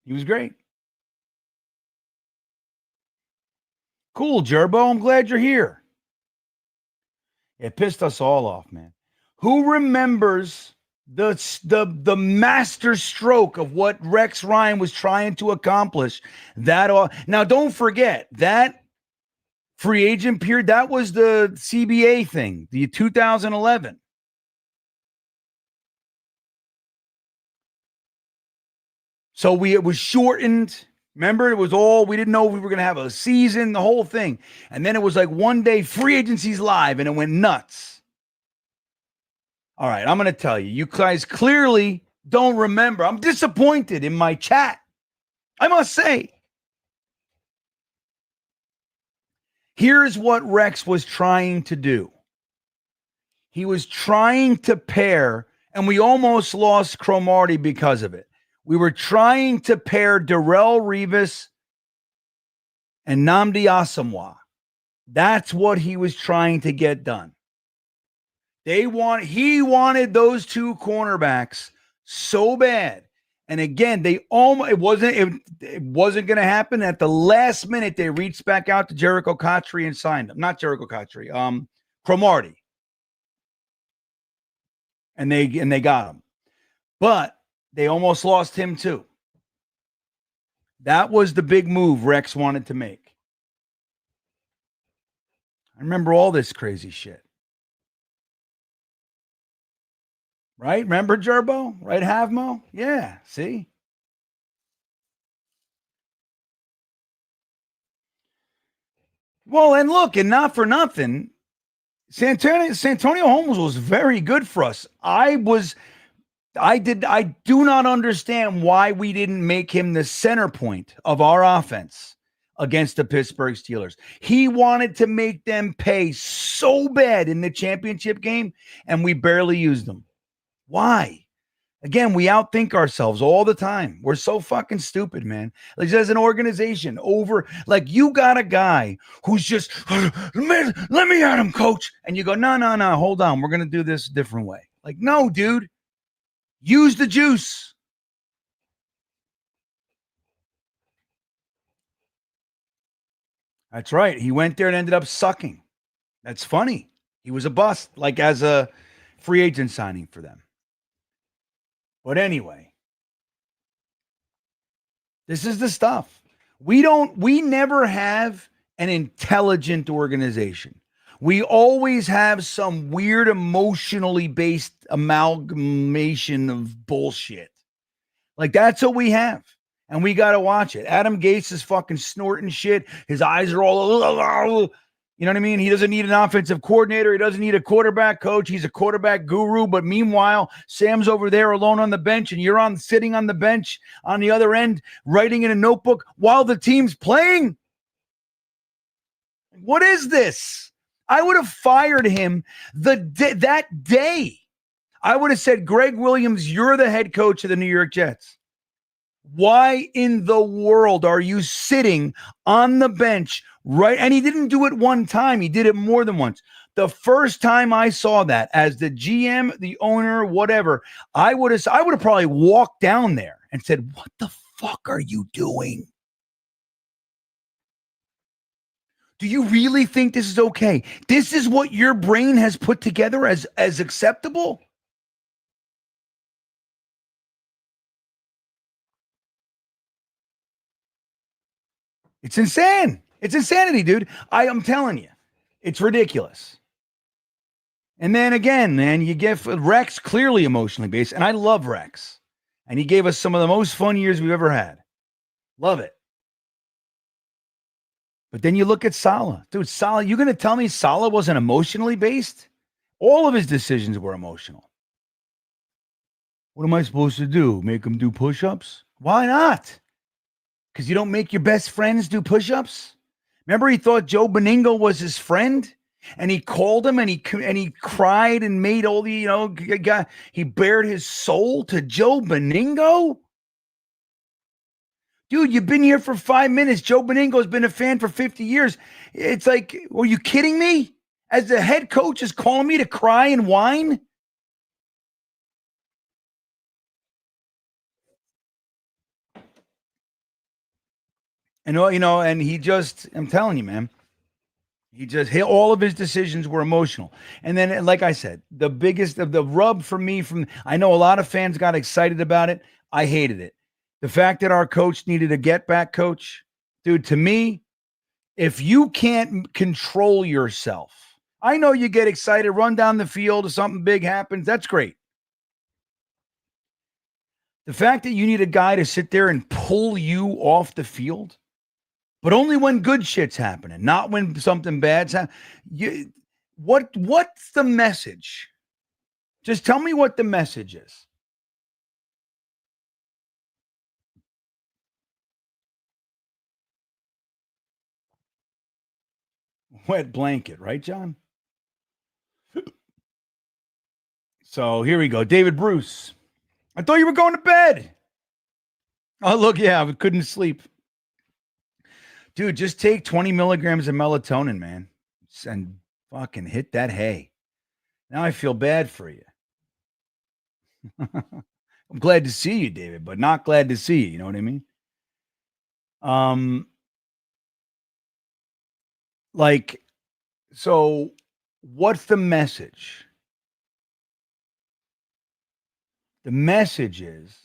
He was great. Cool, Gerbo. I'm glad you're here. It pissed us all off, man. Who remembers the master stroke of what Rex Ryan was trying to accomplish? Now, don't forget that free agent period, that was the CBA thing, the 2011. So it was shortened. Remember, it was we didn't know if we were going to have a season, the whole thing. And then it was one day free agency's live and it went nuts. All right, I'm going to tell you. You guys clearly don't remember. I'm disappointed in my chat, I must say. Here's what Rex was trying to do. He was trying to pair, and we almost lost Cromartie because of it. We were trying to pair Darrelle Revis and Nnamdi Asomugha. That's what he was trying to get done. He wanted those two cornerbacks so bad. And again, it wasn't going to happen. At the last minute, they reached back out to Jericho Cotchery and signed him. Not Jericho Cotchery, Cromartie. And they got him. But they almost lost him too. That was the big move Rex wanted to make. I remember all this crazy shit. Right? Remember Gerbo? Right, Havmo? Yeah, see? Well, and look, and not for nothing, Santonio Holmes was very good for us. I do not understand why we didn't make him the center point of our offense. against the Pittsburgh Steelers. He wanted to make them pay so bad in the championship game, and we barely used them. Why? Again, we outthink ourselves all the time. We're so fucking stupid, man. Like, as an organization, you got a guy who's just, man, let me at him, coach. And you go, no, hold on. We're going to do this a different way. Like, no, dude. Use the juice. That's right. He went there and ended up sucking. That's funny. He was a bust, like as a free agent signing for them. But anyway, this is the stuff. We never have an intelligent organization. We always have some weird emotionally based amalgamation of bullshit. Like, that's what we have. And we got to watch it. Adam Gase is fucking snorting shit. His eyes are all, you know what I mean? He doesn't need an offensive coordinator. He doesn't need a quarterback coach. He's a quarterback guru. But meanwhile, Sam's over there alone on the bench, and you're sitting on the bench on the other end, writing in a notebook while the team's playing. What is this? I would have fired him that day. I would have said, Greg Williams, you're the head coach of the New York Jets. Why in the world are you sitting on the bench, right? And he didn't do it one time. He did it more than once. The first time I saw that as the GM, the owner, whatever, I would have probably walked down there and said, what the fuck are you doing? Do you really think this is okay? This is what your brain has put together as acceptable? It's insane. It's insanity, dude. I am telling you, it's ridiculous. And then again, man, you get Rex clearly emotionally based, and I love Rex. And he gave us some of the most fun years we've ever had. Love it. But then you look at Saleh. Dude, Saleh, you going to tell me Saleh wasn't emotionally based? All of his decisions were emotional. What am I supposed to do? Make him do push-ups? Why not? Because you don't make your best friends do push-ups? Remember, he thought Joe Beningo was his friend, and he called him, and he cried and made all the, he bared his soul to Joe Beningo? Dude, you've been here for 5 minutes. Joe Beningo's been a fan for 50 years. It's like, were you kidding me? As the head coach is calling me to cry and whine? And, and he just, I'm telling you, man, all of his decisions were emotional. And then, like I said, the biggest of the rub for me I know a lot of fans got excited about it. I hated it. The fact that our coach needed a get-back coach, dude, to me, if you can't control yourself, I know you get excited, run down the field, if something big happens, that's great. The fact that you need a guy to sit there and pull you off the field, but only when good shit's happening, not when something bad's happening. What's the message? Just tell me what the message is. Wet blanket, right, John? So here we go. David Bruce. I thought you were going to bed. Oh, look, yeah, I couldn't sleep. Dude, just take 20 milligrams of melatonin, man, and fucking hit that hay. Now I feel bad for you. I'm glad to see you, David, but not glad to see you. You know what I mean? So what's the message? The message is,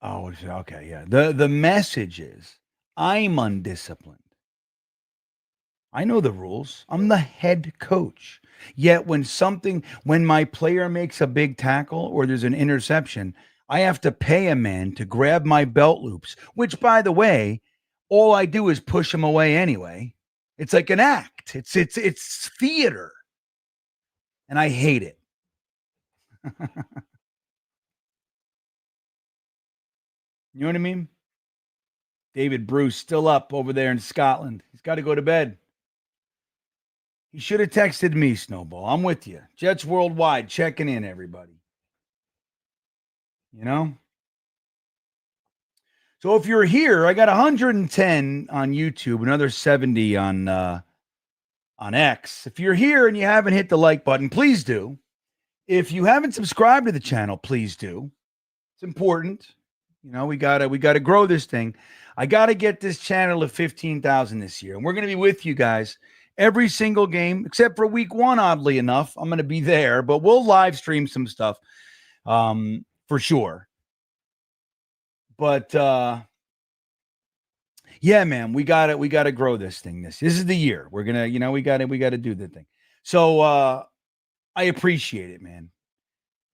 okay, yeah. The message is, I'm undisciplined. I know the rules. I'm the head coach. Yet when my player makes a big tackle or there's an interception, I have to pay a man to grab my belt loops, which, by the way, all I do is push him away anyway. It's like an act. It's theater. And I hate it. You know what I mean? David Bruce still up over there in Scotland. He's got to go to bed. He should have texted me, Snowball. I'm with you. Jets Worldwide checking in, everybody. You know? So if you're here, I got 110 on YouTube, another 70 on X. If you're here and you haven't hit the like button, please do. If you haven't subscribed to the channel, please do. It's important. You know, we gotta grow this thing. I gotta get this channel to 15,000 this year, and we're gonna be with you guys every single game except for week 1. Oddly enough, I'm gonna be there, but we'll live stream some stuff for sure. But yeah, man, we gotta grow this thing. This is the year. We're gonna, we gotta do the thing. So I appreciate it, man.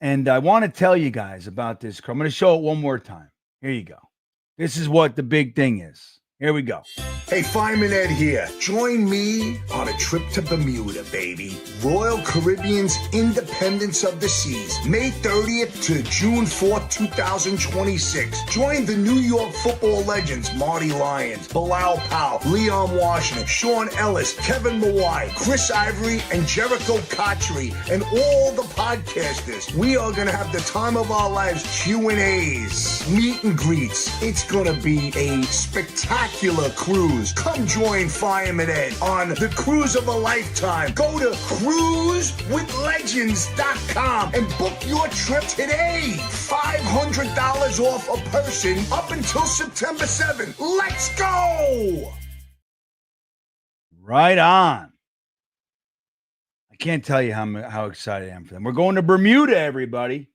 And I want to tell you guys about this. I'm going to show it one more time. Here you go. This is what the big thing is. Here we go. Hey, Fireman Ed here. Join me on a trip to Bermuda, baby. Royal Caribbean's Independence of the Seas, May 30th to June 4th, 2026. Join the New York football legends Marty Lyons, Bilal Powell, Leon Washington, Sean Ellis, Kevin Mawai, Chris Ivory, and Jericho Cotchery, and all the podcasters. We are going to have the time of our lives, Q&As, meet and greets. It's going to be a spectacular cruise. Come join Fireman Ed on the cruise of a lifetime. Go to cruisewithlegends.com and book your trip today. $500 off a person up until September 7th. Let's go! Right on. I can't tell you how excited I am for them. We're going to Bermuda, everybody.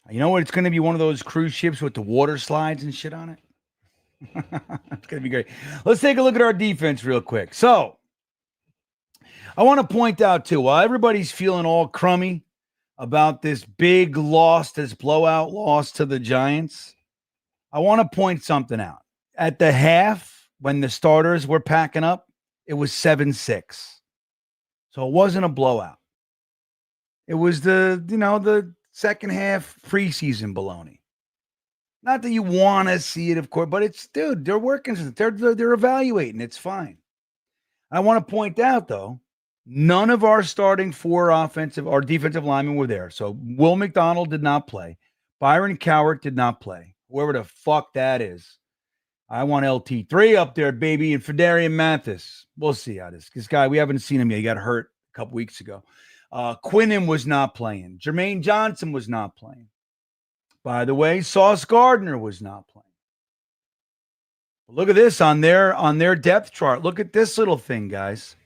You know what? It's going to be one of those cruise ships with the water slides and shit on it. It's going to be great. Let's take a look at our defense real quick. So, I want to point out, too, while everybody's feeling all crummy about this big loss, this blowout loss to the Giants, I want to point something out. At the half, when the starters were packing up, it was 7-6. So, it wasn't a blowout. It was the second half preseason baloney. Not that you want to see it, of course, but it's, dude, they're working. They're evaluating. It's fine. I want to point out, though, none of our starting 4 offensive or defensive linemen were there. So Will McDonald did not play. Byron Cowart did not play. Whoever the fuck that is. I want LT3 up there, baby, and Fedarian Mathis. We'll see how this guy, we haven't seen him yet. He got hurt a couple weeks ago. Quinnen was not playing. Jermaine Johnson was not playing. By the way, Sauce Gardner was not playing. But look at this on their depth chart. Look at this little thing, guys.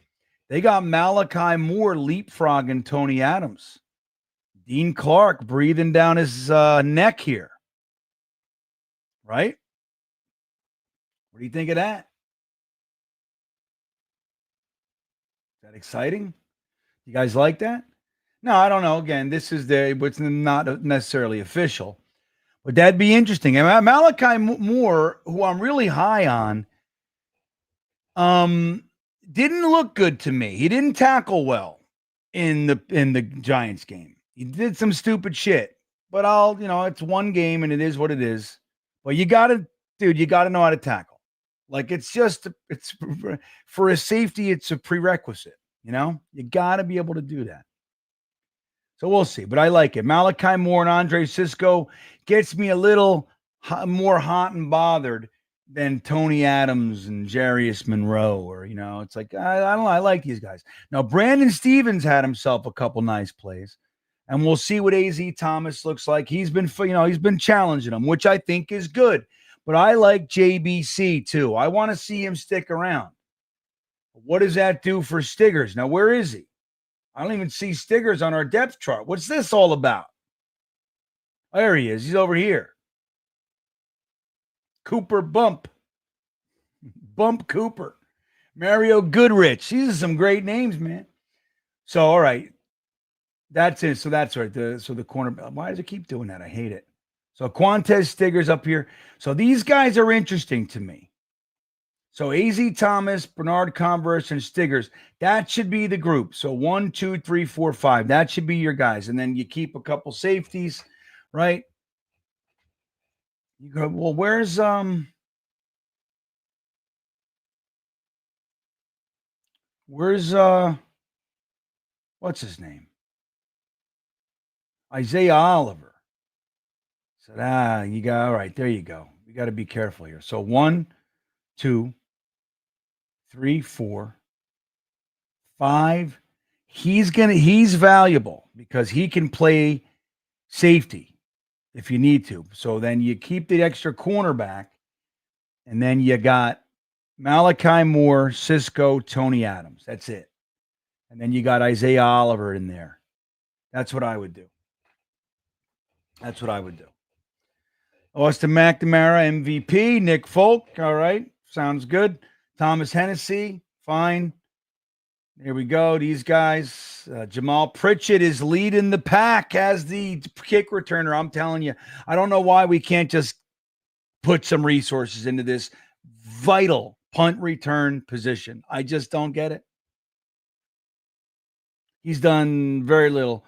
They got Malachi Moore leapfrogging Tony Adams. Dean Clark breathing down his neck here. Right? What do you think of that? Is that exciting? You guys like that? No, I don't know. Again, this is it's not necessarily official. But that'd be interesting. And Malachi Moore, who I'm really high on, didn't look good to me. He didn't tackle well in the Giants game. He did some stupid shit. But it's one game and it is what it is. But you gotta know how to tackle. Like it's for a safety, it's a prerequisite. You gotta be able to do that. So we'll see, but I like it. Malachi Moore and Andre Sisco gets me a little more hot and bothered than Tony Adams and Jarius Monroe, or it's like I don't know. I like these guys. Now Brandon Stevens had himself a couple nice plays, and we'll see what AZ Thomas looks like. He's been challenging him, which I think is good. But I like JBC too. I want to see him stick around. What does that do for Stiggers? Now where is he? I don't even see Stiggers on our depth chart. What's this all about? There he is. He's over here. Cooper Bump. Bump Cooper. Mario Goodrich. These are some great names, man. So, all right. That's it. So that's right. The corner. Why does it keep doing that? I hate it. So Quantez Stiggers up here. So these guys are interesting to me. So AZ Thomas, Bernard Converse, and Stiggers, that should be the group. So 1, 2, 3, 4, 5. That should be your guys. And then you keep a couple safeties, right? You go, well, where's what's his name? Isaiah Oliver. Said, you got all right, there you go. We got to be careful here. So 1, 2, 3, 4, 5. He's valuable because he can play safety if you need to. So then you keep the extra cornerback, and then you got Malachi Moore, Cisco, Tony Adams. That's it. And then you got Isaiah Oliver in there. That's what I would do. Austin McNamara, MVP. Nick Folk. All right. Sounds good. Thomas Hennessy. Fine. Here we go. These guys. Jamal Pritchett is leading the pack as the kick returner. I'm telling you, I don't know why we can't just put some resources into this vital punt return position. I just don't get it. He's done very little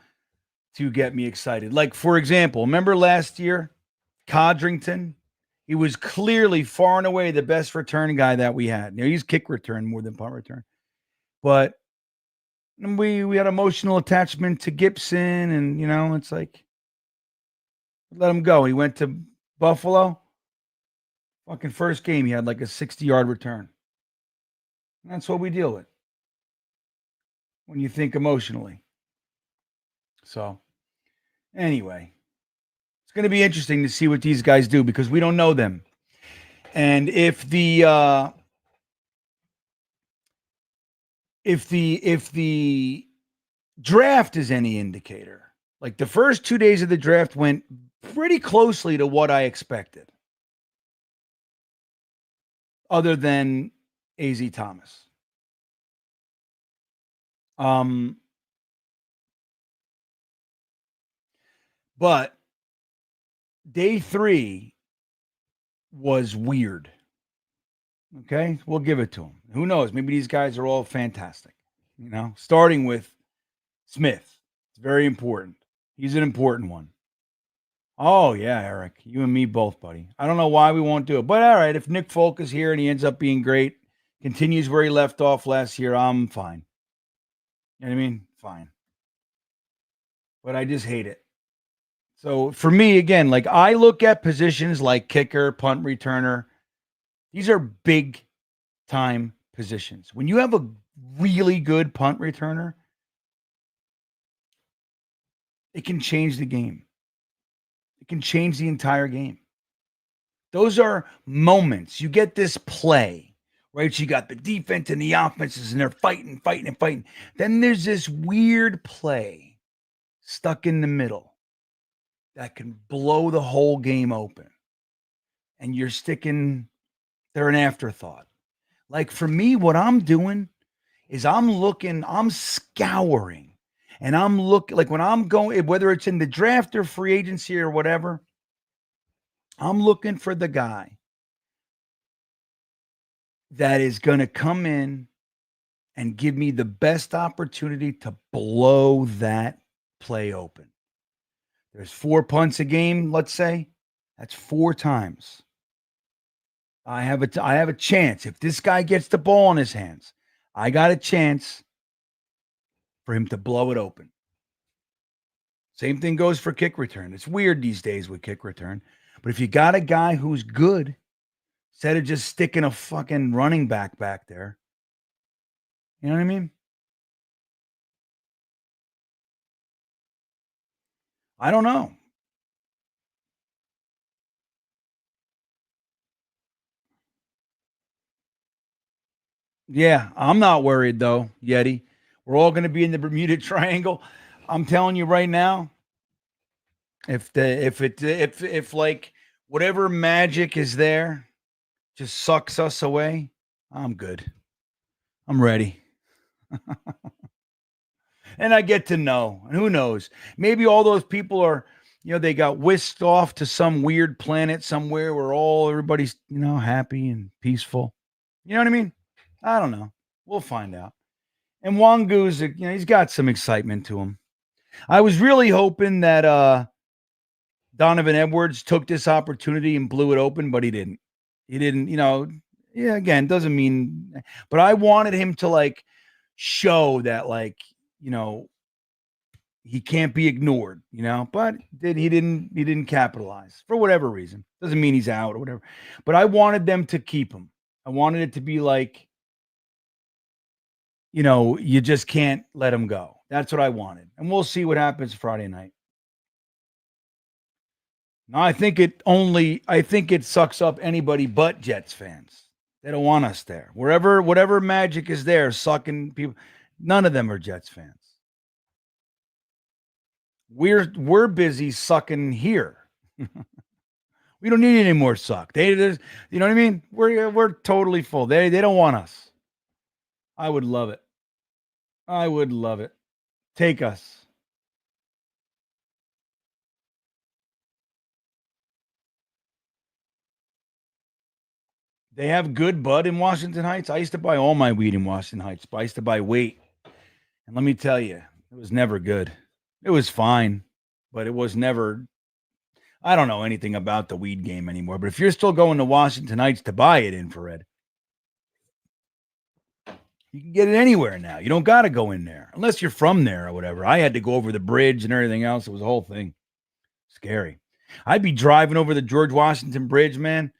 to get me excited. Like, for example, remember last year, Codrington? He was clearly far and away the best return guy that we had. Now, he's kick return more than punt return. But we had emotional attachment to Gibson, and, it's like, let him go. He went to Buffalo. Fucking first game, he had like a 60-yard return. And that's what we deal with when you think emotionally. So, anyway, it's going to be interesting to see what these guys do because we don't know them. And if the draft is any indicator, like the first 2 days of the draft went pretty closely to what I expected, other than AZ Thomas. But day 3 was weird. Okay, we'll give it to him. Who knows? Maybe these guys are all fantastic. Starting with Smith. It's very important. He's an important one. Oh, yeah, Eric. You and me both, buddy. I don't know why we won't do it. But all right, if Nick Folk is here and he ends up being great, continues where he left off last year, I'm fine. You know what I mean? Fine. But I just hate it. So for me, again, like I look at positions like kicker, punt returner. These are big time positions. When you have a really good punt returner, it can change the game. It can change the entire game. Those are moments. You get this play, right? You got the defense and the offenses, and they're fighting. Then there's this weird play stuck in the middle that can blow the whole game open. And they're an afterthought. Like for me, what I'm doing is I'm scouring. And I'm looking, like when I'm going, whether it's in the draft or free agency or whatever, I'm looking for the guy that is going to come in and give me the best opportunity to blow that play open. There's 4 punts a game, let's say. That's 4 times. I have a chance. If this guy gets the ball in his hands, I got a chance for him to blow it open. Same thing goes for kick return. It's weird these days with kick return. But if you got a guy who's good, instead of just sticking a fucking running back there, you know what I mean? I don't know. Yeah, I'm not worried though, Yeti. We're all going to be in the Bermuda Triangle. I'm telling you right now, if like whatever magic is there just sucks us away, I'm good. I'm ready. And I get to know. And who knows? Maybe all those people are, they got whisked off to some weird planet somewhere where everybody's, happy and peaceful. You know what I mean? I don't know. We'll find out. And Wangu's, he's got some excitement to him. I was really hoping that Donovan Edwards took this opportunity and blew it open, but he didn't. He didn't, yeah, again, doesn't mean, but I wanted him to like show that, like, he can't be ignored, but he didn't capitalize for whatever reason. Doesn't mean he's out or whatever. But I wanted them to keep him. I wanted it to be like, you just can't let him go. That's what I wanted. And we'll see what happens Friday night. No, I think it sucks up anybody but Jets fans. They don't want us there. Whatever magic is there, sucking people. None of them are Jets fans. We're busy sucking here. We don't need any more suck. You know what I mean? We're totally full. They don't want us. I would love it. I would love it. Take us. They have good bud in Washington Heights. I used to buy all my weed in Washington Heights, but I used to buy weight. And let me tell you, it was never good. It was fine, but it was never. I don't know anything about the weed game anymore, but if you're still going to Washington Heights to buy it, infrared, you can get it anywhere now. You don't got to go in there unless you're from there or whatever. I had to go over the bridge and everything else. It was a whole thing. Scary. I'd be driving over the George Washington Bridge, man,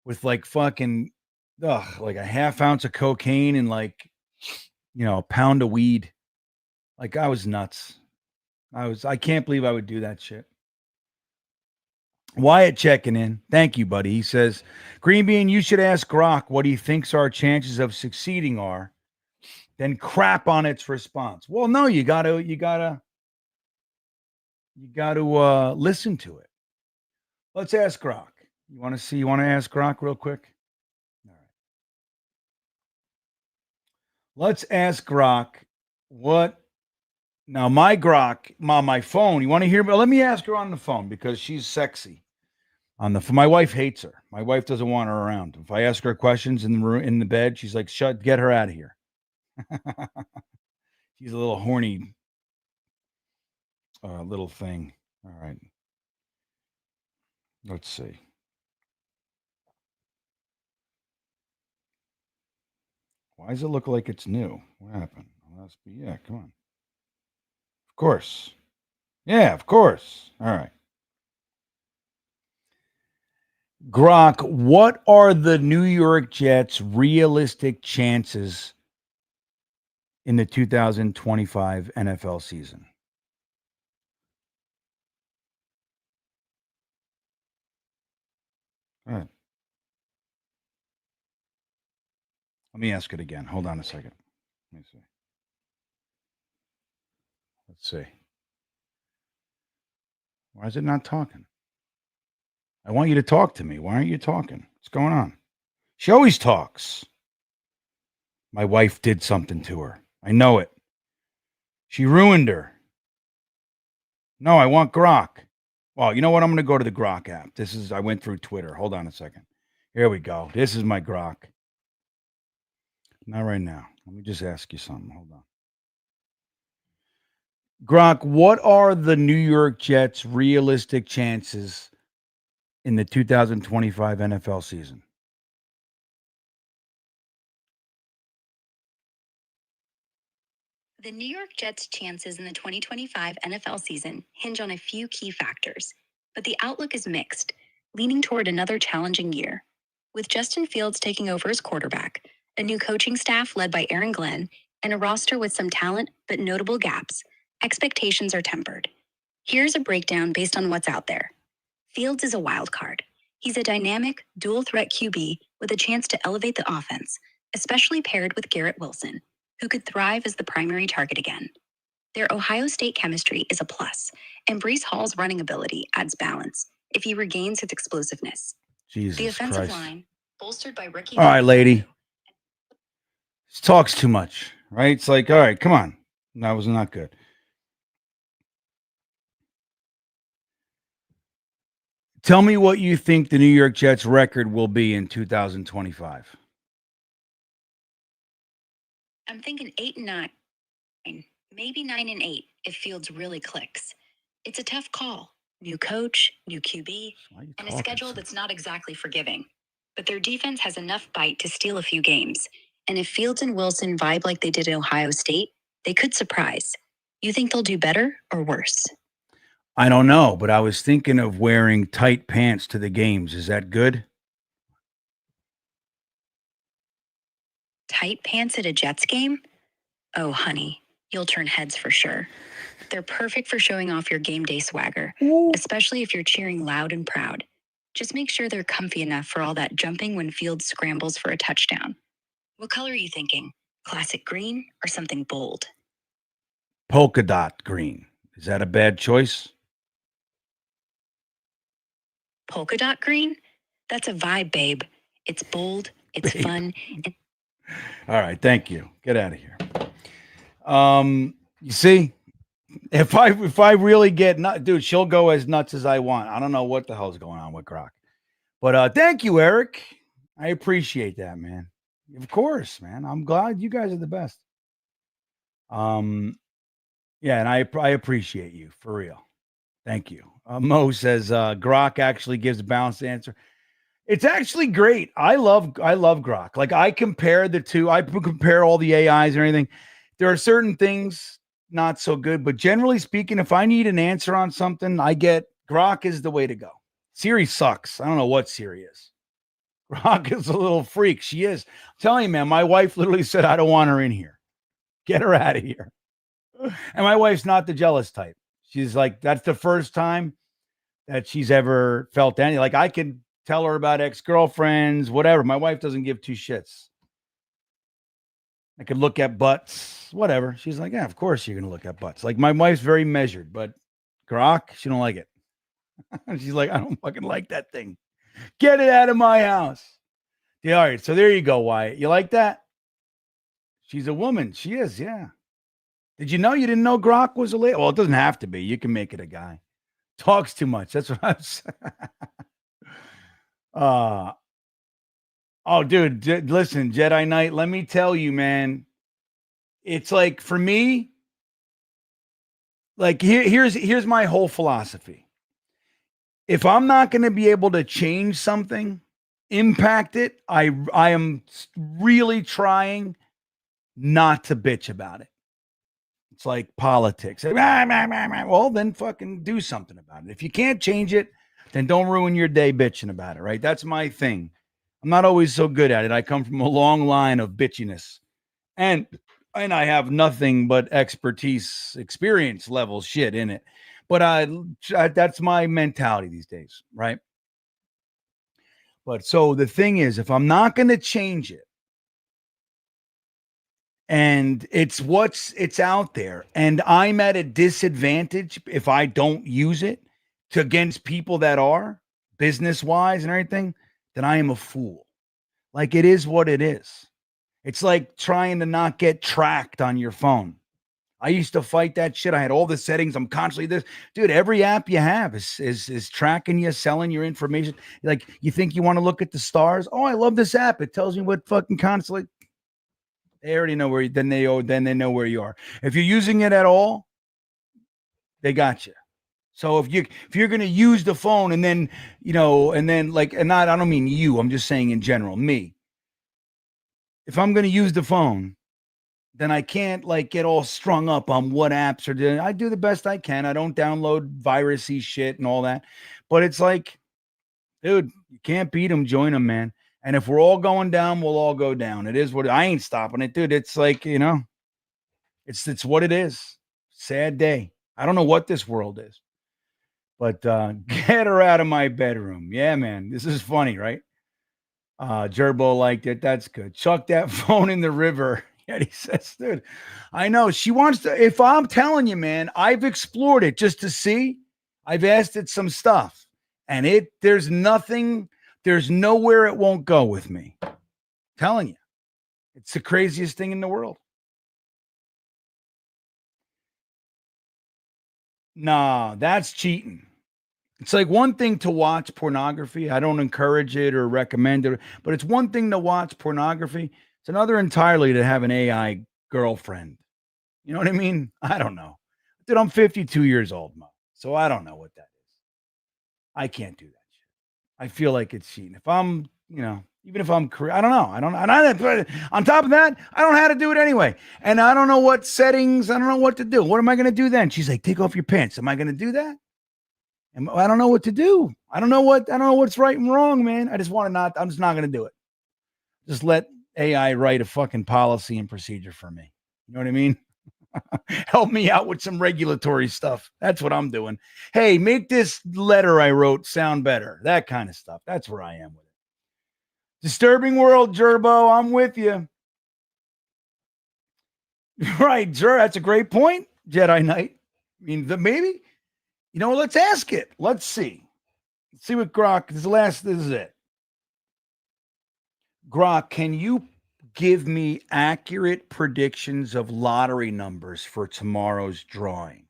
with like fucking, like a half ounce of cocaine and like, a pound of weed. Like I was nuts. I can't believe I would do that shit. Wyatt checking in. Thank you, buddy. He says, GreenBean, you should ask Grock what he thinks our chances of succeeding are, then crap on its response. Well, no, you gotta listen to it. Let's ask Grock. You want to ask Grock real quick? All right. Let's ask Grock what. Now, my Grock, my phone, you want to hear? Let me ask her on the phone because she's sexy. My wife hates her. My wife doesn't want her around. If I ask her questions in the room, in the bed, she's like, get her out of here. She's a little horny little thing. All right. Let's see. Why does it look like it's new? What happened? Yeah, come on. Of course. Yeah, of course. All right. Grock, what are the New York Jets' realistic chances in the 2025 NFL season? All right. Let me ask it again. Hold on a second. Let me see. Let's see. Why is it not talking? I want you to talk to me. Why aren't you talking? What's going on? She always talks. My wife did something to her. I know it. She ruined her. No, I want Grock. Well, you know what? I'm going to go to the Grock app. I went through Twitter. Hold on a second. Here we go. This is my Grock. Not right now. Let me just ask you something. Hold on. Grock, what are the New York Jets' realistic chances in the 2025 NFL season? The New York Jets' chances in the 2025 NFL season hinge on a few key factors, but the outlook is mixed, leaning toward another challenging year. With Justin Fields taking over as quarterback, a new coaching staff led by Aaron Glenn, and a roster with some talent but notable gaps, expectations are tempered. Here's a breakdown based on what's out there. Fields is a wild card. He's a dynamic, dual-threat QB with a chance to elevate the offense, especially paired with Garrett Wilson, who could thrive as the primary target again. Their Ohio State chemistry is a plus, and Breece Hall's running ability adds balance if he regains his explosiveness. Jesus the offensive Christ. line, bolstered by rookie. All right, lady. She talks too much, right? It's like, all right, come on. That was not good. Tell me what you think the New York Jets record will be in 2025. I'm thinking 8-9, maybe 9-8 if Fields really clicks. It's a tough call. New coach, new QB, Why are you and a talking schedule so- that's not exactly forgiving. But their defense has enough bite to steal a few games. And if Fields and Wilson vibe like they did at Ohio State, they could surprise. You think they'll do better or worse? I don't know, but I was thinking of wearing tight pants to the games. Is that good? Tight pants at a Jets game? Oh, honey, you'll turn heads for sure. They're perfect for showing off your game day swagger, especially if you're cheering loud and proud. Just make sure they're comfy enough for all that jumping when Fields scrambles for a touchdown. What color are you thinking? Classic green or something bold? Polka dot green. Is that a bad choice? Polka dot green? That's a vibe, babe. It's bold, it's Babe. fun. All right, thank you. Get out of here. You see, if I really get nuts, dude, she'll go as nuts as I want. I don't know what the hell's going on with Grock. But thank you, Eric. I appreciate that, man. Of course, man. I'm glad you guys are the best. Yeah, and I appreciate you for real. Thank you. Mo says Grock actually gives a balanced answer. It's actually great. I love Grock. Like I compare the two. I compare all the AIs and everything. There are certain things not so good, but generally speaking, if I need an answer on something, I get Grock is the way to go. Siri sucks. I don't know what Siri is. Grock is a little freak. She is. I'm telling you, man, my wife literally said, I don't want her in here. Get her out of here. And my wife's not the jealous type. She's like, that's the first time that she's ever felt any. Like I can tell her about ex-girlfriends, whatever. My wife doesn't give two shits. I could look at butts, whatever. She's like, yeah, of course you're going to look at butts. Like my wife's very measured, but Grock, she don't like it. She's like, I don't fucking like that thing. Get it out of my house. Yeah, all right, so there you go, Wyatt. You like that? She's a woman. She is, yeah. Did you know you didn't know Grock was a lady? Well, it doesn't have to be. You can make it a guy. Talks too much. That's what I'm saying. Oh, dude, listen, Jedi Knight, let me tell you, man. It's like for me, like here's my whole philosophy. If I'm not going to be able to change something, impact it, I am really trying not to bitch about it. It's like politics. Well, then fucking do something about it. If you can't change it, then don't ruin your day bitching about it, right? That's my thing. I'm not always so good at it. I come from a long line of bitchiness. And I have nothing but expertise, experience level shit in it. But that's my mentality these days, right? But so the thing is, if I'm not going to change it, and it's out there, and I'm at a disadvantage if I don't use it against people that are business wise and everything, then I am a fool. Like it is what it is. It's like trying to not get tracked on your phone. I used to fight that shit. I had all the settings. I'm constantly this. Dude, every app you have is tracking you, selling your information. Like you think you want to look at the stars? Oh, I love this app. It tells you what fucking constantly. They already know where then they know where you are. If you're using it at all, they got you. So if you're going to use the phone and then, I don't mean you, I'm just saying in general, me. If I'm going to use the phone, then I can't like get all strung up on what apps are doing. I do the best I can. I don't download virusy shit and all that. But it's like, dude, you can't beat them, join them, man. And if we're all going down, we'll all go down. It is what I ain't stopping it, dude. It's like, it's what it is. Sad day. I don't know what this world is. But get her out of my bedroom. Yeah, man. This is funny, right? Gerbo liked it. That's good. Chuck that phone in the river. Yeah, he says, dude, I know she wants to. If I'm telling you, man, I've explored it just to see. I've asked it some stuff, and there's nowhere it won't go with me. I'm telling you, it's the craziest thing in the world. Nah, that's cheating. It's like one thing to watch pornography. I don't encourage it or recommend it, but it's one thing to watch pornography. It's another entirely to have an AI girlfriend. You know what I mean? I don't know. Dude, I'm 52 years old, Mo. So I don't know what that is. I can't do that shit. I feel like it's cheating. If I'm, even if I'm, I don't know. On top of that, I don't know how to do it anyway. And I don't know what settings, I don't know what to do. What am I going to do then? She's like, take off your pants. Am I going to do that? I don't know what to do. I don't know what's right and wrong, man. I'm just not going to do it. Just let AI write a fucking policy and procedure for me. You know what I mean? Help me out with some regulatory stuff. That's what I'm doing. Hey, make this letter I wrote sound better. That kind of stuff. That's where I am with it. Disturbing world, Gerbo. I'm with you. Right, Jer. That's a great point. Jedi Knight. I mean, maybe. Let's ask it. Let's see. Let's see what Grock. This is it. Grock, can you give me accurate predictions of lottery numbers for tomorrow's drawing?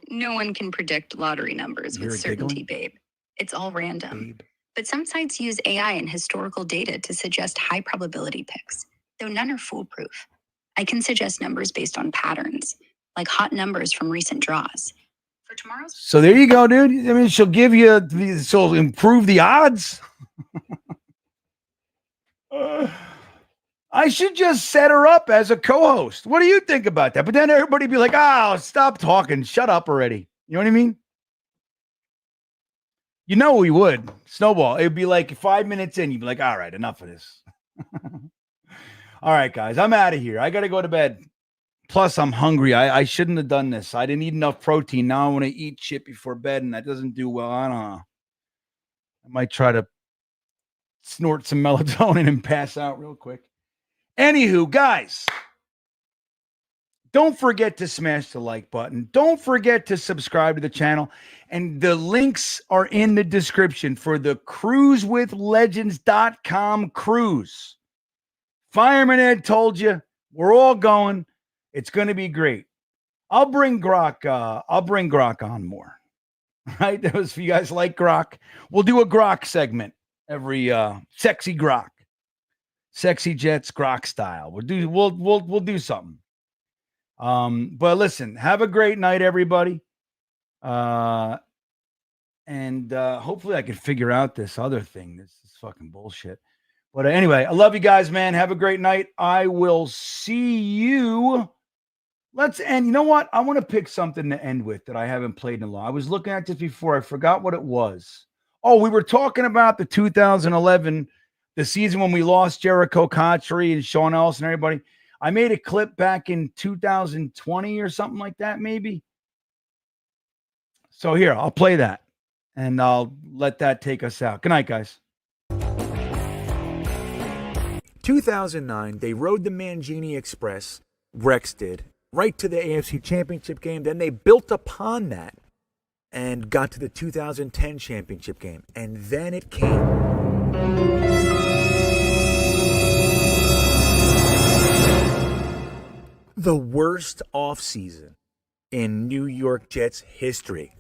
No one can predict lottery numbers with certainty, babe. It's all random. But some sites use AI and historical data to suggest high probability picks, though none are foolproof. I can suggest numbers based on patterns, like hot numbers from recent draws. For tomorrow's. So there you go, dude. I mean, she'll improve the odds. I should just set her up as a co-host. What do you think about that? But then everybody be like, stop talking. Shut up already. You know what I mean? We would. Snowball. It'd be like 5 minutes in. You'd be like, all right, enough of this. All right, guys, I'm out of here. I got to go to bed. Plus, I'm hungry. I shouldn't have done this. I didn't eat enough protein. Now I want to eat shit before bed, and that doesn't do well. I don't know. I might try to snort some melatonin and pass out real quick. Anywho, guys, don't forget to smash the like button. Don't forget to subscribe to the channel. And the links are in the description for the cruisewithlegends.com cruise. Fireman Ed told you, we're all going. It's going to be great. I'll bring Grock on more. Right? If you guys like Grock, we'll do a Grock segment every sexy Grock. Sexy Jets Grock style. We'll do something. But listen, have a great night, everybody. And hopefully I can figure out this other thing. This is fucking bullshit. But anyway, I love you guys, man. Have a great night. I will see you. Let's end. You know what? I want to pick something to end with that I haven't played in a while. I was looking at this before. I forgot what it was. Oh, we were talking about the 2011, the season when we lost Jericho Cotchery and Sean Ellis and everybody. I made a clip back in 2020 or something like that, maybe. So here, I'll play that, and I'll let that take us out. Good night, guys. 2009, they rode the Mangini Express, Rex did, right to the AFC Championship game. Then they built upon that and got to the 2010 Championship game. And then it came. The worst offseason in New York Jets history.